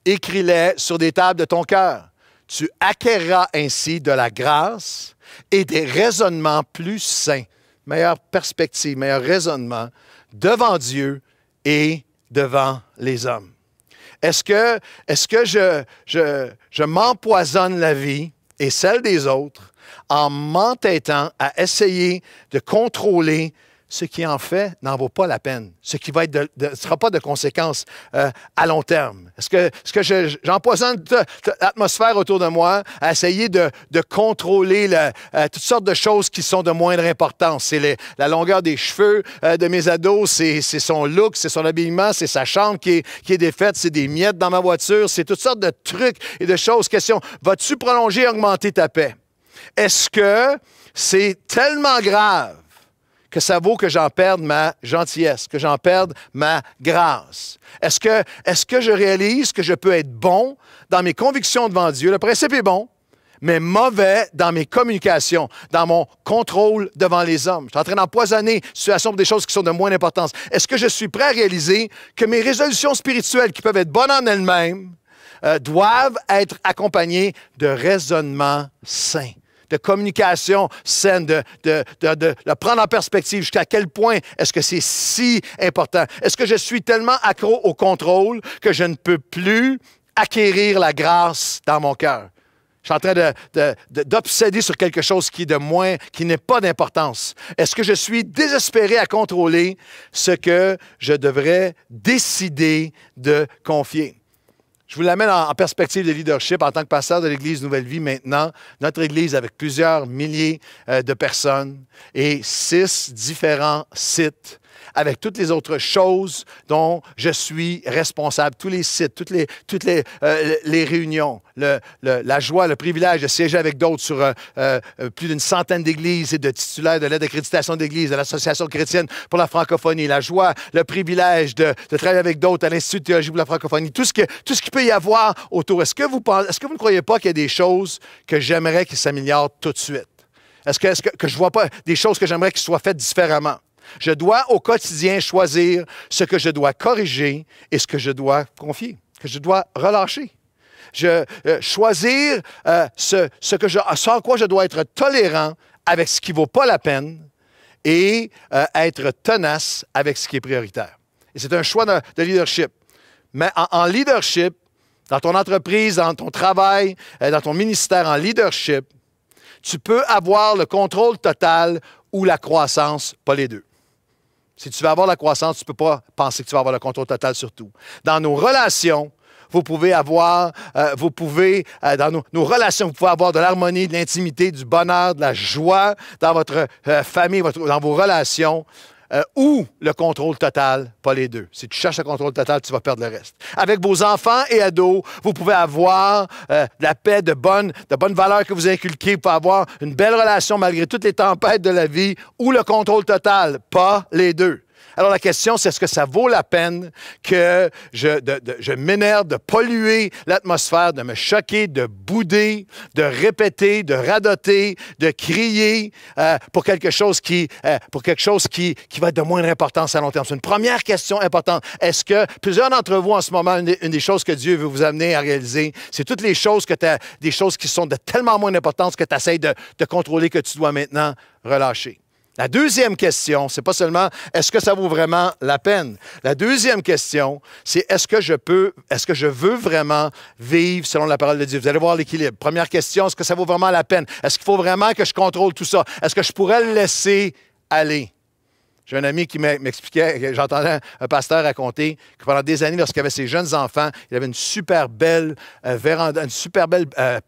Écris-les sur des tables de ton cœur. Tu acquerras ainsi de la grâce et des raisonnements plus sains. Meilleure perspective, meilleur raisonnement devant Dieu et devant les hommes. Est-ce que je m'empoisonne la vie et celle des autres en m'entêtant à essayer de contrôler ce qui, en fait, n'en vaut pas la peine, ce qui va ne sera pas de conséquences à long terme? Est-ce que j'empoisonne l'atmosphère autour de moi à essayer de contrôler toutes sortes de choses qui sont de moindre importance? C'est la longueur des cheveux de mes ados, c'est son look, c'est son habillement, c'est sa chambre qui est défaite, c'est des miettes dans ma voiture, c'est toutes sortes de trucs et de choses. Question, vas-tu prolonger et augmenter ta paix? Est-ce que c'est tellement grave que ça vaut que j'en perde ma gentillesse, que j'en perde ma grâce? Est-ce que je réalise que je peux être bon dans mes convictions devant Dieu? Le principe est bon, mais mauvais dans mes communications, dans mon contrôle devant les hommes. Je suis en train d'empoisonner la situation pour des choses qui sont de moins d'importance. Est-ce que je suis prêt à réaliser que mes résolutions spirituelles, qui peuvent être bonnes en elles-mêmes, doivent être accompagnées de raisonnements sains, de communication saine, de le prendre en perspective? Jusqu'à quel point est-ce que c'est si important? Est-ce que je suis tellement accro au contrôle que je ne peux plus acquérir la grâce dans mon cœur? Je suis en train d'obséder sur quelque chose qui n'est pas d'importance. Est-ce que je suis désespéré à contrôler ce que je devrais décider de confier? Je vous l'amène en perspective de leadership en tant que pasteur de l'Église Nouvelle Vie maintenant. Notre Église avec plusieurs milliers de personnes et 6 différents sites avec toutes les autres choses dont je suis responsable, tous les sites, toutes les réunions, la joie, le privilège de siéger avec d'autres sur plus d'une centaine d'églises et de titulaires de l'aide d'accréditation d'église, de l'Association chrétienne pour la francophonie, la joie, le privilège de travailler avec d'autres à l'Institut de théologie pour la francophonie, tout ce qu'il peut y avoir autour. Est-ce que vous ne croyez pas qu'il y a des choses que j'aimerais qui s'améliorent tout de suite? Est-ce que je ne vois pas des choses que j'aimerais qui soient faites différemment? Je dois au quotidien choisir ce que je dois corriger et ce que je dois confier, que je dois relâcher. Choisir ce en quoi je dois être tolérant avec ce qui ne vaut pas la peine et être tenace avec ce qui est prioritaire. Et c'est un choix de leadership. Mais en leadership, dans ton entreprise, dans ton travail, dans ton ministère en leadership, tu peux avoir le contrôle total ou la croissance, pas les deux. Si tu veux avoir la croissance, tu ne peux pas penser que tu vas avoir le contrôle total sur tout. Dans nos relations, vous pouvez avoir, dans nos relations, vous pouvez avoir de l'harmonie, de l'intimité, du bonheur, de la joie dans votre famille, dans vos relations, ou le contrôle total, pas les deux. Si tu cherches le contrôle total, tu vas perdre le reste. Avec vos enfants et ados, vous pouvez avoir de la paix, de bonnes valeurs que vous inculquez. Vous pouvez avoir une belle relation malgré toutes les tempêtes de la vie, ou le contrôle total, pas les deux. Alors la question, c'est est-ce que ça vaut la peine que je m'énerve de polluer l'atmosphère, de me choquer, de bouder, de répéter, de radoter, de crier pour quelque chose qui va être de moindre importance à long terme? C'est une première question importante. Est-ce que plusieurs d'entre vous en ce moment, une des choses que Dieu veut vous amener à réaliser, c'est toutes les choses des choses qui sont de tellement moins d'importance que tu essaies de contrôler que tu dois maintenant relâcher. La deuxième question, c'est pas seulement est-ce que ça vaut vraiment la peine? La deuxième question, c'est est-ce que je veux vraiment vivre selon la parole de Dieu? Vous allez voir l'équilibre. Première question, est-ce que ça vaut vraiment la peine? Est-ce qu'il faut vraiment que je contrôle tout ça? Est-ce que je pourrais le laisser aller? J'ai un ami qui m'expliquait, j'entendais un pasteur raconter que pendant des années, lorsqu'il avait ses jeunes enfants, il avait une super belle véranda, une super belle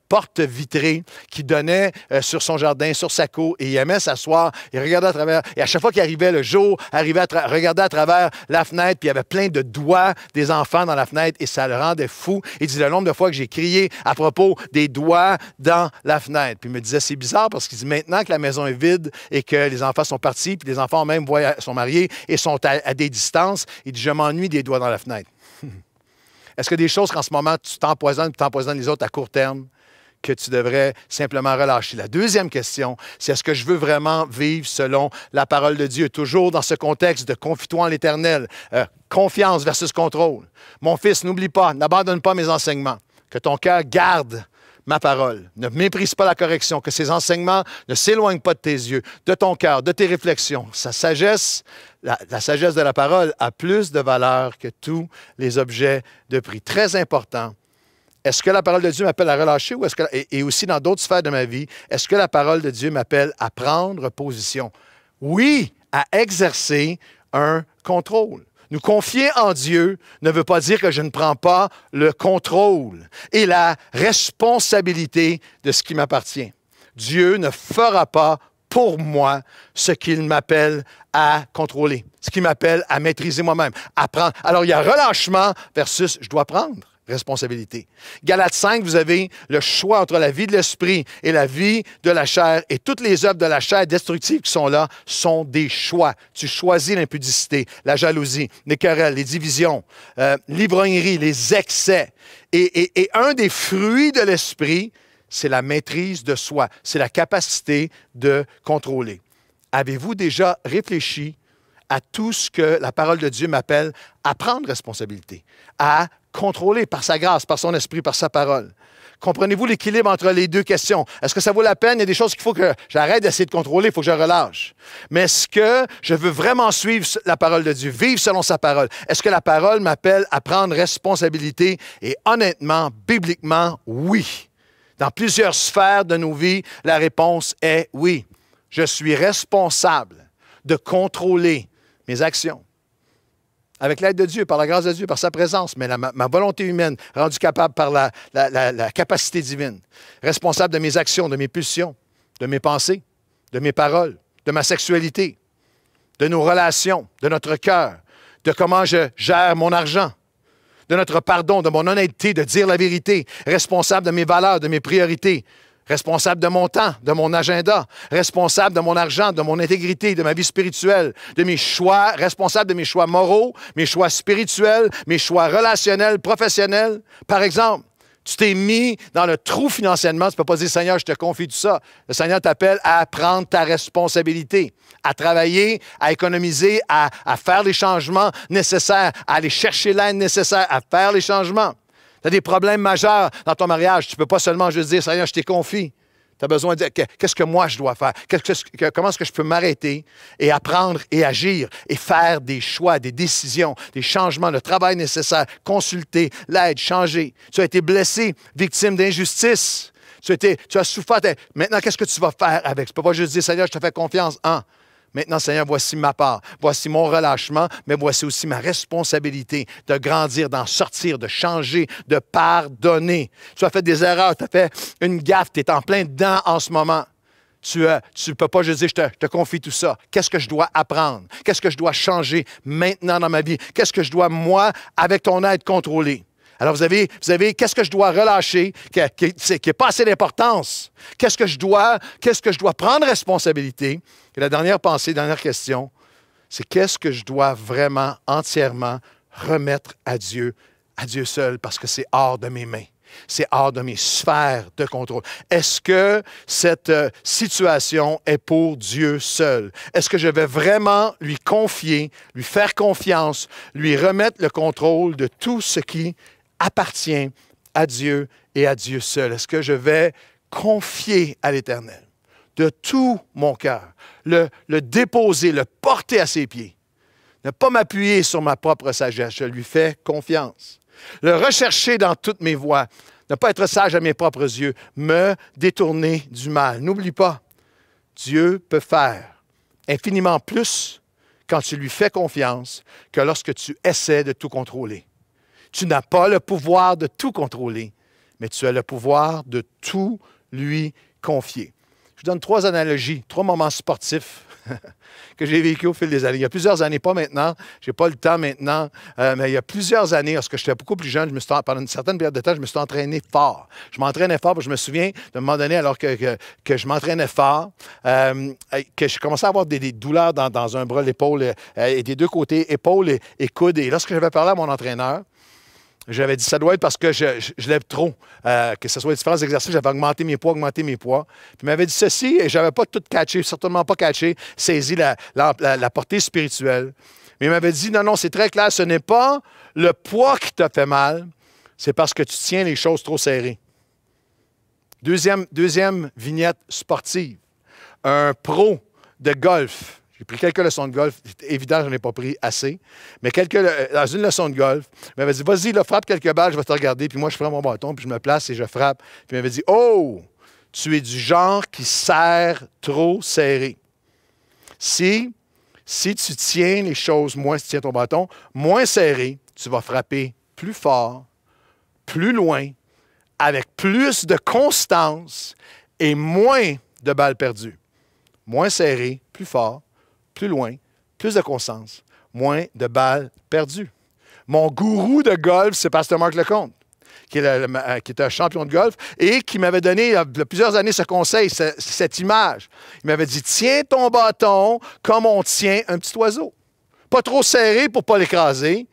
porte vitrée qui donnait sur son jardin, sur sa cour, et il aimait s'asseoir, il regardait à travers, et à chaque fois qu'il arrivait le jour, regardait à travers la fenêtre, puis il y avait plein de doigts des enfants dans la fenêtre, et ça le rendait fou. Il dit le nombre de fois que j'ai crié à propos des doigts dans la fenêtre. Puis il me disait, c'est bizarre, parce qu'il dit maintenant que la maison est vide et que les enfants sont partis, puis les enfants même sont mariés et sont à des distances, il dit, je m'ennuie des doigts dans la fenêtre. Est-ce que des choses qu'en ce moment, tu t'empoisonnes les autres à court terme, que tu devrais simplement relâcher? La deuxième question, c'est est-ce que je veux vraiment vivre selon la parole de Dieu? Toujours dans ce contexte de confie-toi en l'Éternel, confiance versus contrôle. Mon fils, n'oublie pas, n'abandonne pas mes enseignements, que ton cœur garde ma parole. Ne méprise pas la correction, que ces enseignements ne s'éloignent pas de tes yeux, de ton cœur, de tes réflexions. Sa sagesse, la sagesse de la parole a plus de valeur que tous les objets de prix. Très important. Est-ce que la parole de Dieu m'appelle à relâcher ou et aussi dans d'autres sphères de ma vie, est-ce que la parole de Dieu m'appelle à prendre position? Oui, à exercer un contrôle. Nous confier en Dieu ne veut pas dire que je ne prends pas le contrôle et la responsabilité de ce qui m'appartient. Dieu ne fera pas pour moi ce qu'il m'appelle à contrôler, ce qu'il m'appelle à maîtriser moi-même, à prendre. Alors, il y a relâchement versus je dois prendre responsabilité. Galates 5, vous avez le choix entre la vie de l'esprit et la vie de la chair. Et toutes les œuvres de la chair destructives qui sont là sont des choix. Tu choisis l'impudicité, la jalousie, les querelles, les divisions, l'ivrognerie, les excès. Et un des fruits de l'esprit, c'est la maîtrise de soi. C'est la capacité de contrôler. Avez-vous déjà réfléchi à tout ce que la parole de Dieu m'appelle à prendre responsabilité, à contrôler par sa grâce, par son esprit, par sa parole? Comprenez-vous l'équilibre entre les deux questions? Est-ce que ça vaut la peine? Il y a des choses qu'il faut que j'arrête d'essayer de contrôler, il faut que je relâche. Mais est-ce que je veux vraiment suivre la parole de Dieu, vivre selon sa parole? Est-ce que la parole m'appelle à prendre responsabilité? Et honnêtement, bibliquement, oui. Dans plusieurs sphères de nos vies, la réponse est oui. Je suis responsable de contrôler mes actions. Avec l'aide de Dieu, par la grâce de Dieu, par sa présence, mais ma volonté humaine rendue capable par la capacité divine. Responsable de mes actions, de mes pulsions, de mes pensées, de mes paroles, de ma sexualité, de nos relations, de notre cœur, de comment je gère mon argent, de notre pardon, de mon honnêteté, de dire la vérité. Responsable de mes valeurs, de mes priorités. Responsable de mon temps, de mon agenda, responsable de mon argent, de mon intégrité, de ma vie spirituelle, de mes choix, responsable de mes choix moraux, mes choix spirituels, mes choix relationnels, professionnels. Par exemple, tu t'es mis dans le trou financièrement, tu ne peux pas dire « Seigneur, je te confie tout ça ». Le Seigneur t'appelle à prendre ta responsabilité, à travailler, à économiser, à faire les changements nécessaires, à aller chercher l'aide nécessaire, à faire les changements. Tu as des problèmes majeurs dans ton mariage. Tu ne peux pas seulement juste dire « Seigneur, je t'ai confie ». Tu as besoin de dire « Qu'est-ce que moi je dois faire? Comment est-ce que je peux m'arrêter et apprendre et agir et faire des choix, des décisions, des changements, le travail nécessaire, consulter, l'aide, changer. » Tu as été blessé, victime d'injustice. Tu as souffert. Maintenant, qu'est-ce que tu vas faire avec? Tu ne peux pas juste dire « Seigneur, je te fais confiance. » Maintenant, Seigneur, voici ma part, voici mon relâchement, mais voici aussi ma responsabilité de grandir, d'en sortir, de changer, de pardonner. Tu as fait des erreurs, tu as fait une gaffe, tu es en plein dedans en ce moment. Tu ne peux pas juste dire, je te confie tout ça. Qu'est-ce que je dois apprendre? Qu'est-ce que je dois changer maintenant dans ma vie? Qu'est-ce que je dois, moi, avec ton aide, contrôler? Alors, vous avez qu'est-ce que je dois relâcher, qui n'est pas assez d'importance? Qu'est-ce que je dois prendre responsabilité? Et la dernière pensée, dernière question, c'est qu'est-ce que je dois vraiment entièrement remettre à Dieu seul, parce que c'est hors de mes mains. C'est hors de mes sphères de contrôle. Est-ce que cette situation est pour Dieu seul? Est-ce que je vais vraiment lui confier, lui faire confiance, lui remettre le contrôle de tout ce qui appartient à Dieu et à Dieu seul? Est-ce que je vais confier à l'Éternel de tout mon cœur, le déposer, le porter à ses pieds, ne pas m'appuyer sur ma propre sagesse, je lui fais confiance. Le rechercher dans toutes mes voies, ne pas être sage à mes propres yeux, me détourner du mal. N'oublie pas, Dieu peut faire infiniment plus quand tu lui fais confiance que lorsque tu essaies de tout contrôler. Tu n'as pas le pouvoir de tout contrôler, mais tu as le pouvoir de tout lui confier. Je vous donne 3 analogies, 3 moments sportifs que j'ai vécu au fil des années. Il y a plusieurs années, pas maintenant, je n'ai pas le temps maintenant, mais il y a plusieurs années, lorsque j'étais beaucoup plus jeune, pendant une certaine période de temps, je me suis entraîné fort. Je m'entraînais fort, parce que je me souviens d'un moment donné, alors que je m'entraînais fort, que je commençais à avoir des douleurs dans un bras, l'épaule, et des 2 côtés, épaule et coude. Et lorsque j'avais parlé à mon entraîneur, j'avais dit, ça doit être parce que je lève trop, que ce soit différents exercices, j'avais augmenté mes poids. Puis il m'avait dit ceci, et je n'avais pas tout catché, certainement pas catché, saisi la portée spirituelle. Mais il m'avait dit, non, c'est très clair, ce n'est pas le poids qui t'a fait mal, c'est parce que tu tiens les choses trop serrées. Deuxième vignette sportive. Un pro de golf. J'ai pris quelques leçons de golf. C'est évident, je n'en ai pas pris assez. Mais dans une leçon de golf, il m'avait dit, vas-y, là, frappe quelques balles, je vais te regarder. Puis moi, je prends mon bâton, puis je me place et je frappe. Puis il m'avait dit, oh, tu es du genre qui serre trop serré. Si tu tiens les choses si tu tiens ton bâton moins serré, tu vas frapper plus fort, plus loin, avec plus de constance et moins de balles perdues. Moins serré, plus fort, plus loin, plus de constance, moins de balles perdues. Mon gourou de golf, c'est Pasteur Marc Lecomte, qui est un champion de golf et qui m'avait donné il y a plusieurs années ce conseil, cette image. Il m'avait dit, tiens ton bâton comme on tient un petit oiseau. Pas trop serré pour ne pas l'écraser,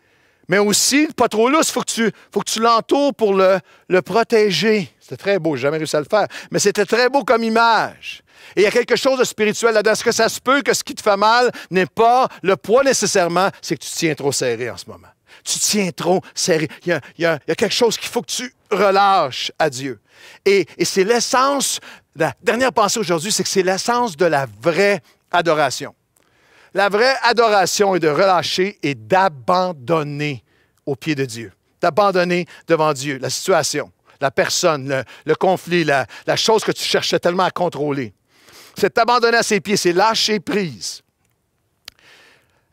mais aussi pas trop lousse. Il faut que tu l'entoures pour le protéger. C'était très beau, je n'ai jamais réussi à le faire, mais c'était très beau comme image. Et il y a quelque chose de spirituel là-dedans. Est-ce que ça se peut que ce qui te fait mal n'est pas le poids nécessairement, c'est que tu tiens trop serré en ce moment. Tu tiens trop serré. Il y a quelque chose qu'il faut que tu relâches à Dieu. Et c'est l'essence, la dernière pensée aujourd'hui, c'est que c'est l'essence de la vraie adoration. La vraie adoration est de relâcher et d'abandonner aux pieds de Dieu. D'abandonner devant Dieu la situation, la personne, le conflit, la chose que tu cherchais tellement à contrôler. C'est t'abandonner à ses pieds, c'est lâcher prise.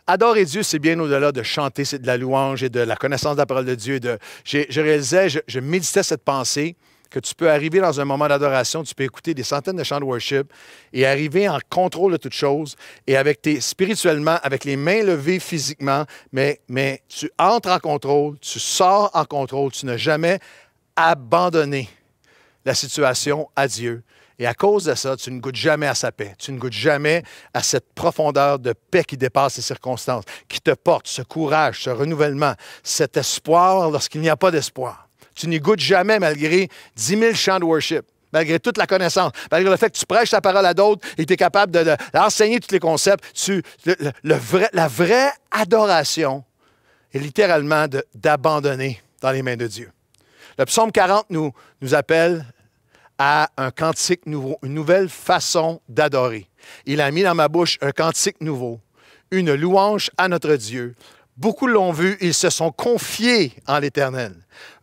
Adorer Dieu, c'est bien au-delà de chanter, c'est de la louange et de la connaissance de la parole de Dieu. Je réalisais, je méditais cette pensée, que tu peux arriver dans un moment d'adoration, tu peux écouter des centaines de chants de worship et arriver en contrôle de toutes choses et spirituellement, avec les mains levées physiquement, mais tu entres en contrôle, tu sors en contrôle, tu n'as jamais abandonné la situation à Dieu. Et à cause de ça, tu ne goûtes jamais à sa paix. Tu ne goûtes jamais à cette profondeur de paix qui dépasse les circonstances, qui te porte, ce courage, ce renouvellement, cet espoir lorsqu'il n'y a pas d'espoir. Tu n'y goûtes jamais malgré 10 000 chants de worship, malgré toute la connaissance, malgré le fait que tu prêches la parole à d'autres et que tu es capable d'enseigner tous les concepts. La vraie adoration est littéralement d'abandonner dans les mains de Dieu. Le psaume 40 nous appelle à un cantique nouveau, une nouvelle façon d'adorer. Il a mis dans ma bouche un cantique nouveau, une louange à notre Dieu. Beaucoup l'ont vu, ils se sont confiés en l'Éternel.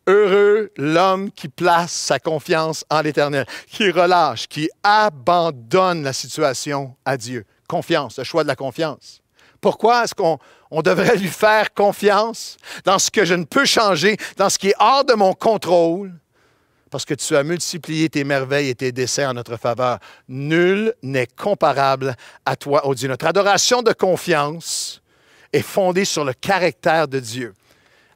Heureux l'homme qui place sa confiance en l'Éternel, qui relâche, qui abandonne la situation à Dieu. Confiance, le choix de la confiance. Pourquoi est-ce qu'on devrait lui faire confiance dans ce que je ne peux changer, dans ce qui est hors de mon contrôle? Parce que tu as multiplié tes merveilles et tes desseins en notre faveur. Nul n'est comparable à toi, ô Dieu. Notre adoration de confiance est fondée sur le caractère de Dieu.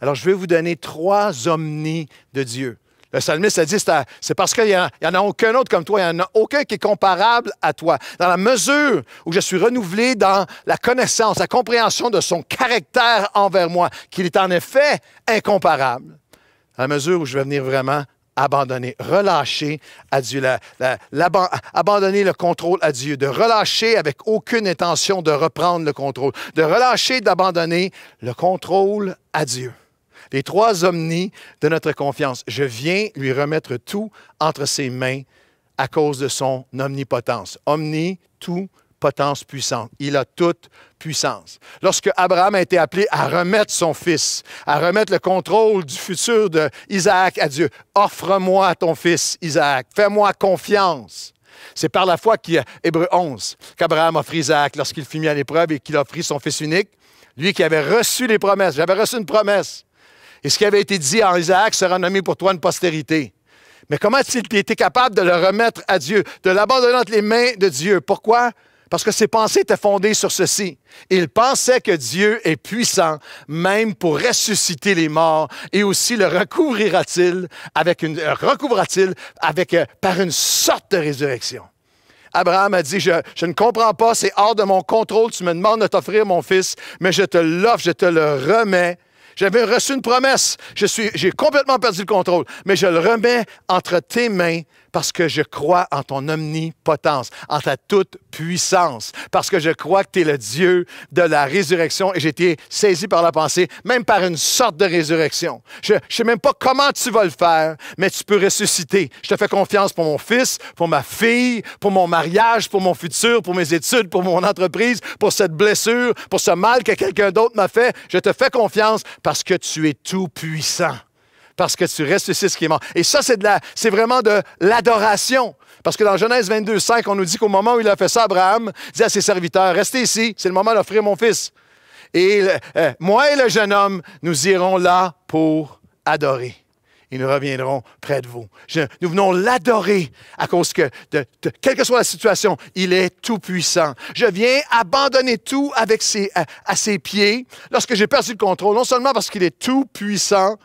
Alors, je vais vous donner 3 omnis de Dieu. Le psalmiste a dit, c'est parce qu'il n'y en a aucun autre comme toi, il n'y en a aucun qui est comparable à toi. Dans la mesure où je suis renouvelé dans la connaissance, la compréhension de son caractère envers moi, qu'il est en effet incomparable. À la mesure où je vais venir vraiment abandonner, relâcher à Dieu, abandonner le contrôle à Dieu, de relâcher avec aucune intention de reprendre le contrôle, de relâcher, d'abandonner le contrôle à Dieu. Les trois omnis de notre confiance. Je viens lui remettre tout entre ses mains à cause de son omnipotence. Omni, tout, potence puissante. Il a toute puissance. Lorsque Abraham a été appelé à remettre son fils, à remettre le contrôle du futur d'Isaac à Dieu, « Offre-moi ton fils, Isaac. Fais-moi confiance. » C'est par la foi, Hébreux 11, qu'Abraham offrit Isaac lorsqu'il fut mis à l'épreuve et qu'il offrit son fils unique. Lui qui avait reçu les promesses. J'avais reçu une promesse. Et ce qui avait été dit en Isaac sera nommé pour toi une postérité. Mais comment a-t-il été capable de le remettre à Dieu, de l'abandonner entre les mains de Dieu? Pourquoi? Parce que ses pensées étaient fondées sur ceci. Il pensait que Dieu est puissant, même pour ressusciter les morts, et aussi le recouvrira-t-il par une sorte de résurrection. Abraham a dit, je ne comprends pas, c'est hors de mon contrôle, tu me demandes de t'offrir mon fils, mais je te l'offre, je te le remets. J'avais reçu une promesse. J'ai complètement perdu le contrôle, mais je le remets entre tes mains parce que je crois en ton omnipotence, en ta toute puissance, parce que je crois que tu es le Dieu de la résurrection et j'ai été saisi par la pensée, même par une sorte de résurrection. Je ne sais même pas comment tu vas le faire, mais tu peux ressusciter. Je te fais confiance pour mon fils, pour ma fille, pour mon mariage, pour mon futur, pour mes études, pour mon entreprise, pour cette blessure, pour ce mal que quelqu'un d'autre m'a fait. Je te fais confiance parce que tu es tout puissant. Parce que tu ressuscites ce qui est mort. Et ça, c'est vraiment de l'adoration. Parce que dans Genèse 22:5, on nous dit qu'au moment où il a fait ça, Abraham dit à ses serviteurs, « Restez ici, c'est le moment d'offrir mon fils. » Et moi et le jeune homme, nous irons là pour adorer. Et nous reviendrons près de vous. Nous venons l'adorer à cause que, quelle que soit la situation, il est tout puissant. Je viens abandonner tout à ses pieds lorsque j'ai perdu le contrôle, non seulement parce qu'il est tout puissant,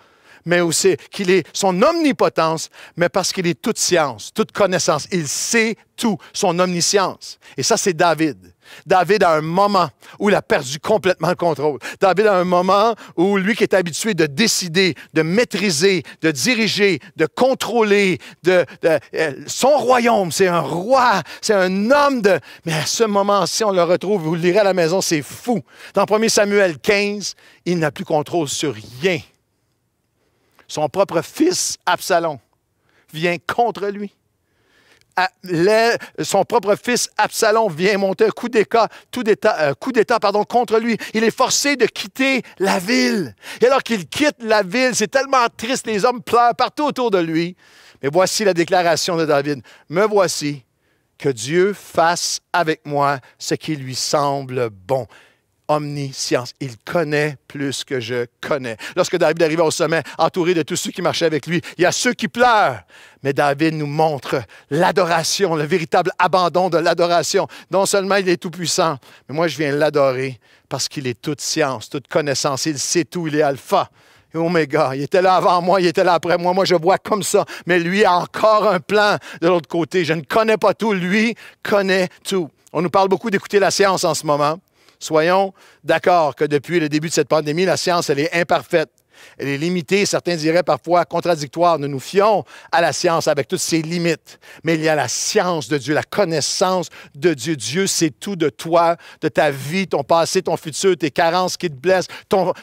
mais aussi qu'il est son omnipotence, mais parce qu'il est toute science, toute connaissance. Il sait tout, son omniscience. Et ça, c'est David. David a un moment où il a perdu complètement le contrôle. David a un moment où lui qui est habitué de décider, de maîtriser, de diriger, de contrôler, son royaume, c'est un roi, c'est un homme de... Mais à ce moment-ci, on le retrouve, vous le lirez à la maison, c'est fou. Dans 1 Samuel 15, il n'a plus contrôle sur rien. Son propre fils, Absalom, vient contre lui. Son propre fils, Absalom, vient monter un coup d'État contre lui. Il est forcé de quitter la ville. Et alors qu'il quitte la ville, c'est tellement triste, les hommes pleurent partout autour de lui. Mais voici la déclaration de David. « Me voici, que Dieu fasse avec moi ce qui lui semble bon. » Omniscience. Il connaît plus que je connais. Lorsque David arriva au sommet, entouré de tous ceux qui marchaient avec lui, il y a ceux qui pleurent. Mais David nous montre l'adoration, le véritable abandon de l'adoration. Non seulement il est tout-puissant, mais moi je viens l'adorer parce qu'il est toute science, toute connaissance. Il sait tout, il est alpha et oméga. Il était là avant moi, il était là après moi. Moi je vois comme ça. Mais lui a encore un plan de l'autre côté. Je ne connais pas tout, lui connaît tout. On nous parle beaucoup d'écouter la science en ce moment. Soyons d'accord que depuis le début de cette pandémie, la science, elle est imparfaite. Elle est limitée, certains diraient parfois contradictoire. Nous nous fions à la science avec toutes ses limites. Mais il y a la science de Dieu, la connaissance de Dieu. Dieu sait tout de toi, de ta vie, ton passé, ton futur, tes carences qui te blessent,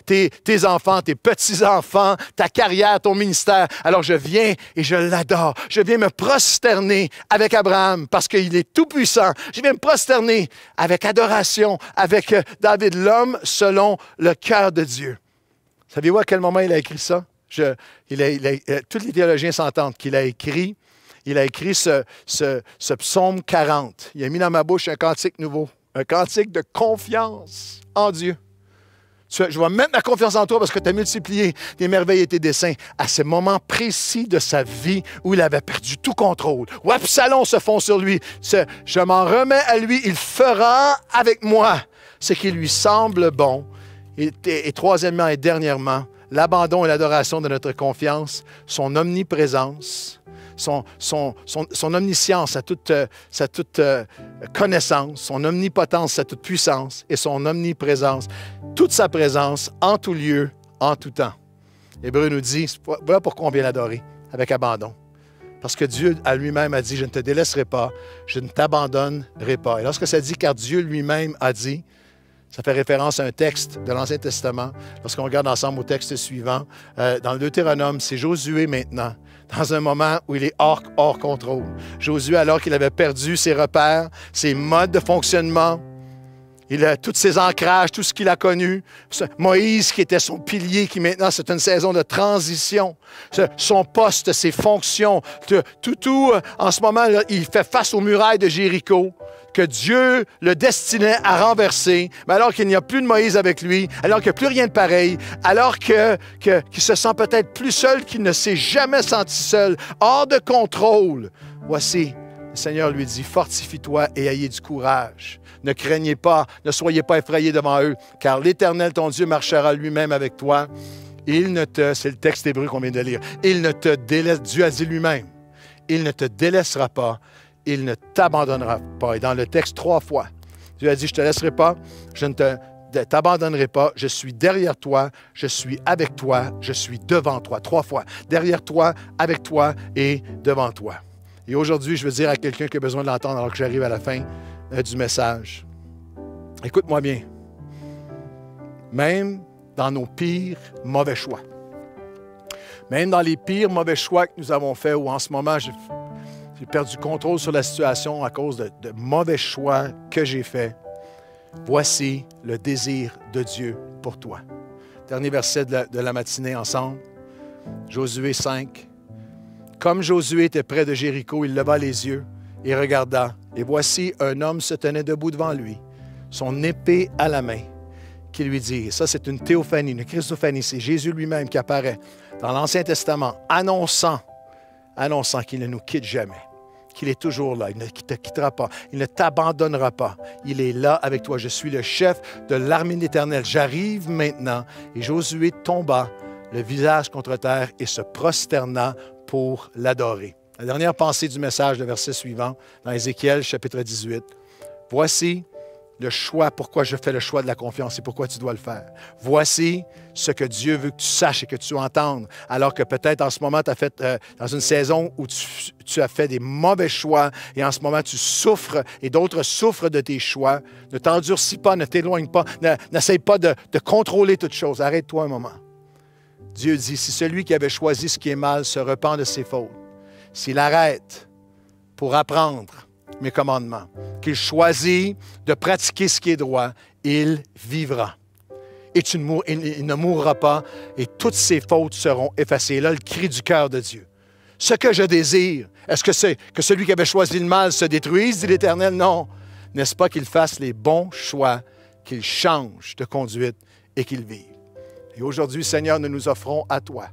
tes enfants, tes petits-enfants, ta carrière, ton ministère. Alors je viens et je l'adore. Je viens me prosterner avec Abraham parce qu'il est tout puissant. Je viens me prosterner avec adoration, avec David, l'homme selon le cœur de Dieu. Savez-vous à quel moment il a écrit ça? Tous les théologiens s'entendent qu'il a écrit ce psaume 40. Il a mis dans ma bouche un cantique nouveau, un cantique de confiance en Dieu. Je vais mettre ma confiance en toi parce que tu as multiplié tes merveilles et tes desseins à ce moment précis de sa vie où il avait perdu tout contrôle, où Absalom se fond sur lui. Je m'en remets à lui, il fera avec moi ce qui lui semble bon. Et troisièmement et dernièrement, l'abandon et l'adoration de notre confiance, son omniprésence, son omniscience, sa toute connaissance, son omnipotence, sa toute puissance et son omniprésence, toute sa présence en tout lieu, en tout temps. Hébreu nous dit, voilà pourquoi on vient l'adorer, avec abandon. Parce que Dieu à lui-même a dit, je ne te délaisserai pas, je ne t'abandonnerai pas. Et lorsque ça dit, car Dieu lui-même a dit, ça fait référence à un texte de l'Ancien Testament. Lorsqu'on regarde ensemble au texte suivant, dans le Deutéronome, c'est Josué maintenant, dans un moment où il est hors contrôle. Josué, alors qu'il avait perdu ses repères, ses modes de fonctionnement, il a tous ses ancrages, tout ce qu'il a connu. Moïse, qui était son pilier, qui maintenant, c'est une saison de transition. Son poste, ses fonctions, tout en ce moment, là, il fait face aux murailles de Jéricho, que Dieu le destinait à renverser, mais alors qu'il n'y a plus de Moïse avec lui, alors qu'il n'y a plus rien de pareil, alors qu'il se sent peut-être plus seul qu'il ne s'est jamais senti seul, hors de contrôle. Voici, le Seigneur lui dit, fortifie-toi et ayez du courage. Ne craignez pas, ne soyez pas effrayés devant eux, car l'Éternel, ton Dieu, marchera lui-même avec toi. C'est le texte hébreu qu'on vient de lire, il ne te délaisse, Dieu a dit lui-même, il ne te délaissera pas, il ne t'abandonnera pas. Et dans le texte 3 fois, Dieu a dit, je ne te laisserai pas, je ne t'abandonnerai pas, je suis derrière toi, je suis avec toi, je suis devant toi. 3 fois, derrière toi, avec toi et devant toi. Et aujourd'hui, je veux dire à quelqu'un qui a besoin de l'entendre alors que j'arrive à la fin du message. Écoute-moi bien. Même dans nos pires mauvais choix, même dans les pires mauvais choix que nous avons faits, où en ce moment, j'ai perdu contrôle sur la situation à cause de mauvais choix que j'ai faits, voici le désir de Dieu pour toi. Dernier verset de la matinée ensemble. Josué 5. Comme Josué était près de Jéricho, il leva les yeux et regarda. Et voici, un homme se tenait debout devant lui, son épée à la main, qui lui dit, ça c'est une théophanie, une christophanie, c'est Jésus lui-même qui apparaît dans l'Ancien Testament, annonçant qu'il ne nous quitte jamais, qu'il est toujours là, il ne te quittera pas, il ne t'abandonnera pas, il est là avec toi. Je suis le chef de l'armée de l'Éternel, j'arrive maintenant. Et Josué tomba le visage contre terre et se prosterna pour l'adorer. La dernière pensée du message, le verset suivant, dans Ézéchiel, chapitre 18. Voici le choix, pourquoi je fais le choix de la confiance et pourquoi tu dois le faire. Voici ce que Dieu veut que tu saches et que tu entendes, alors que peut-être en ce moment, tu as fait dans une saison où tu as fait des mauvais choix et en ce moment, tu souffres et d'autres souffrent de tes choix. Ne t'endurcis pas, ne t'éloigne pas, n'essaye pas de contrôler toutes choses. Arrête-toi un moment. Dieu dit, si celui qui avait choisi ce qui est mal se repent de ses fautes, s'il arrête pour apprendre mes commandements, qu'il choisit de pratiquer ce qui est droit, il vivra. Et il ne mourra pas, et toutes ses fautes seront effacées. Là, le cri du cœur de Dieu. Ce que je désire, est-ce que c'est que celui qui avait choisi le mal se détruise, dit l'Éternel? Non. N'est-ce pas qu'il fasse les bons choix, qu'il change de conduite et qu'il vive? Et aujourd'hui, Seigneur, nous nous offrons à toi.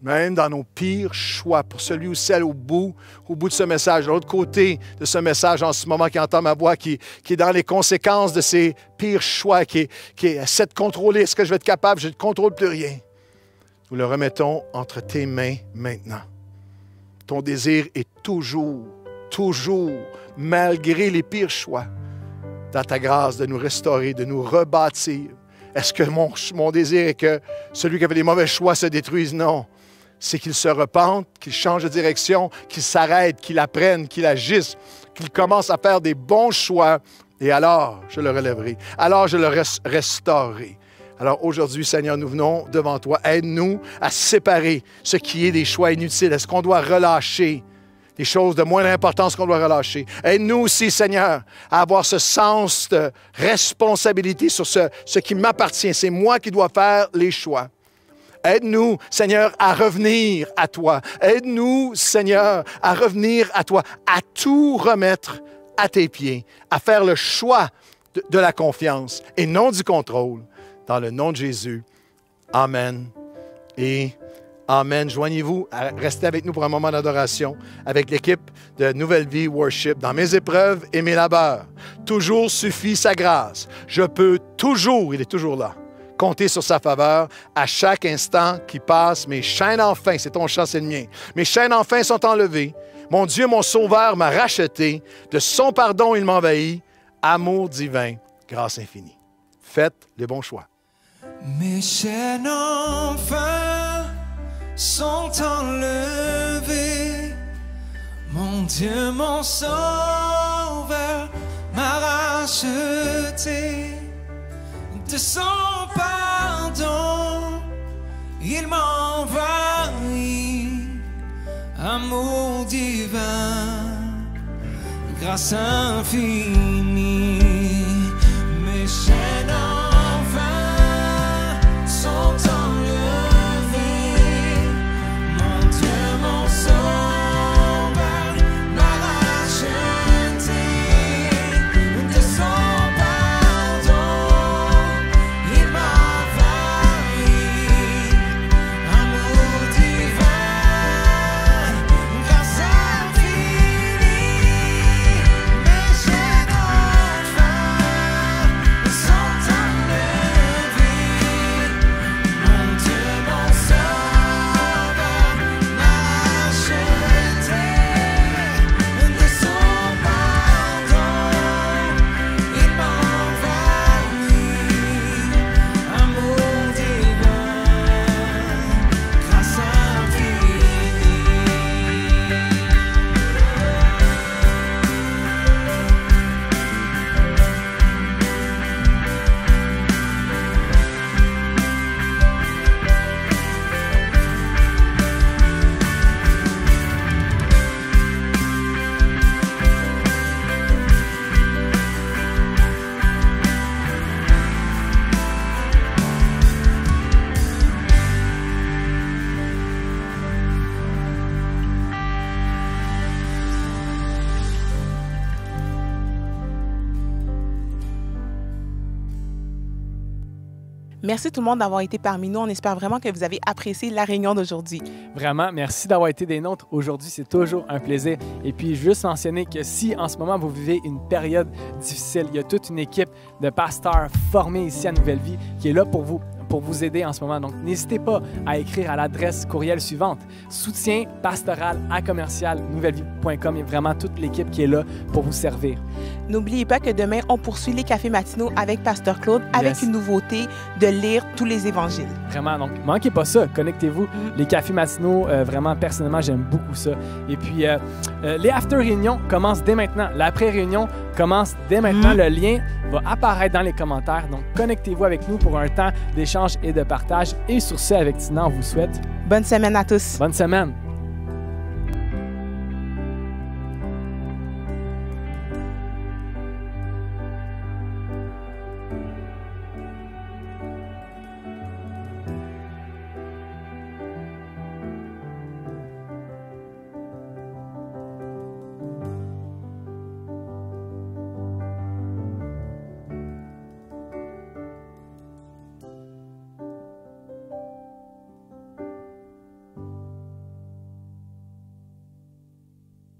Même dans nos pires choix, pour celui ou celle au bout de ce message, de l'autre côté de ce message en ce moment, qui entend ma voix, qui est dans les conséquences de ces pires choix, qui essaie de contrôler, est-ce que je vais être capable, je ne contrôle plus rien. Nous le remettons entre tes mains maintenant. Ton désir est toujours, malgré les pires choix, dans ta grâce de nous restaurer, de nous rebâtir. Est-ce que mon désir est que celui qui avait les mauvais choix se détruise? Non. C'est qu'il se repente, qu'il change de direction, qu'il s'arrête, qu'il apprenne, qu'il agisse, qu'il commence à faire des bons choix. Et alors, je le relèverai. Alors, je le restaurerai. Alors aujourd'hui, Seigneur, nous venons devant toi. Aide-nous à séparer ce qui est des choix inutiles. Est-ce qu'on doit relâcher des choses de moindre importance qu'on doit relâcher? Aide-nous aussi, Seigneur, à avoir ce sens de responsabilité sur ce qui m'appartient. C'est moi qui dois faire les choix. Aide-nous, Seigneur, à revenir à toi. Aide-nous, Seigneur, à revenir à toi, à tout remettre à tes pieds, à faire le choix de la confiance et non du contrôle. Dans le nom de Jésus, amen et amen. Joignez-vous, restez avec nous pour un moment d'adoration avec l'équipe de Nouvelle Vie Worship. Dans mes épreuves et mes labeurs, toujours suffit sa grâce. Je peux toujours, il est toujours là, compter sur sa faveur à chaque instant qui passe. Mes chaînes enfin, c'est ton chant, c'est le mien. Mes chaînes enfin sont enlevées. Mon Dieu, mon Sauveur m'a racheté. De son pardon, il m'envahit. Amour divin, grâce infinie. Faites les bons choix. Mes chaînes enfin sont enlevées. Mon Dieu, mon Sauveur m'a racheté. De son pardon, il m'a envahi. Amour divin, grâce infinie. Mes chaînes enfin sont enlevées. Mon Dieu, mon Sauveur m'a racheté. De son pardon, il m'a envahi. Amour divin, grâce infinie. Mes chaînes enfin sont enlevées. Mon Dieu, mon Sauveur m'a racheté. De son pardon, il m'a envahi. Amour divin, grâce infinie. Merci tout le monde d'avoir été parmi nous. On espère vraiment que vous avez apprécié la réunion d'aujourd'hui. Vraiment, merci d'avoir été des nôtres aujourd'hui. C'est toujours un plaisir. Et puis, juste mentionner que si en ce moment vous vivez une période difficile, il y a toute une équipe de pasteurs formés ici à Nouvelle Vie qui est là pour vous aider en ce moment. Donc, n'hésitez pas à écrire à l'adresse courriel suivante, soutien-pastoral@nouvellevie.com. Il y a vraiment toute l'équipe qui est là pour vous servir. N'oubliez pas que demain, on poursuit les cafés matinaux avec Pasteur Claude avec une nouveauté de lire tous les évangiles. Vraiment, donc manquez pas ça. Connectez-vous. Les cafés matinaux, vraiment, personnellement, j'aime beaucoup ça. Et puis, les after-réunions commencent dès maintenant. L'après-réunion commence dès maintenant. Le lien va apparaître dans les commentaires. Donc, connectez-vous avec nous pour un temps d'échange et de partage. Et sur ce, avec Tina, on vous souhaite bonne semaine à tous. Bonne semaine.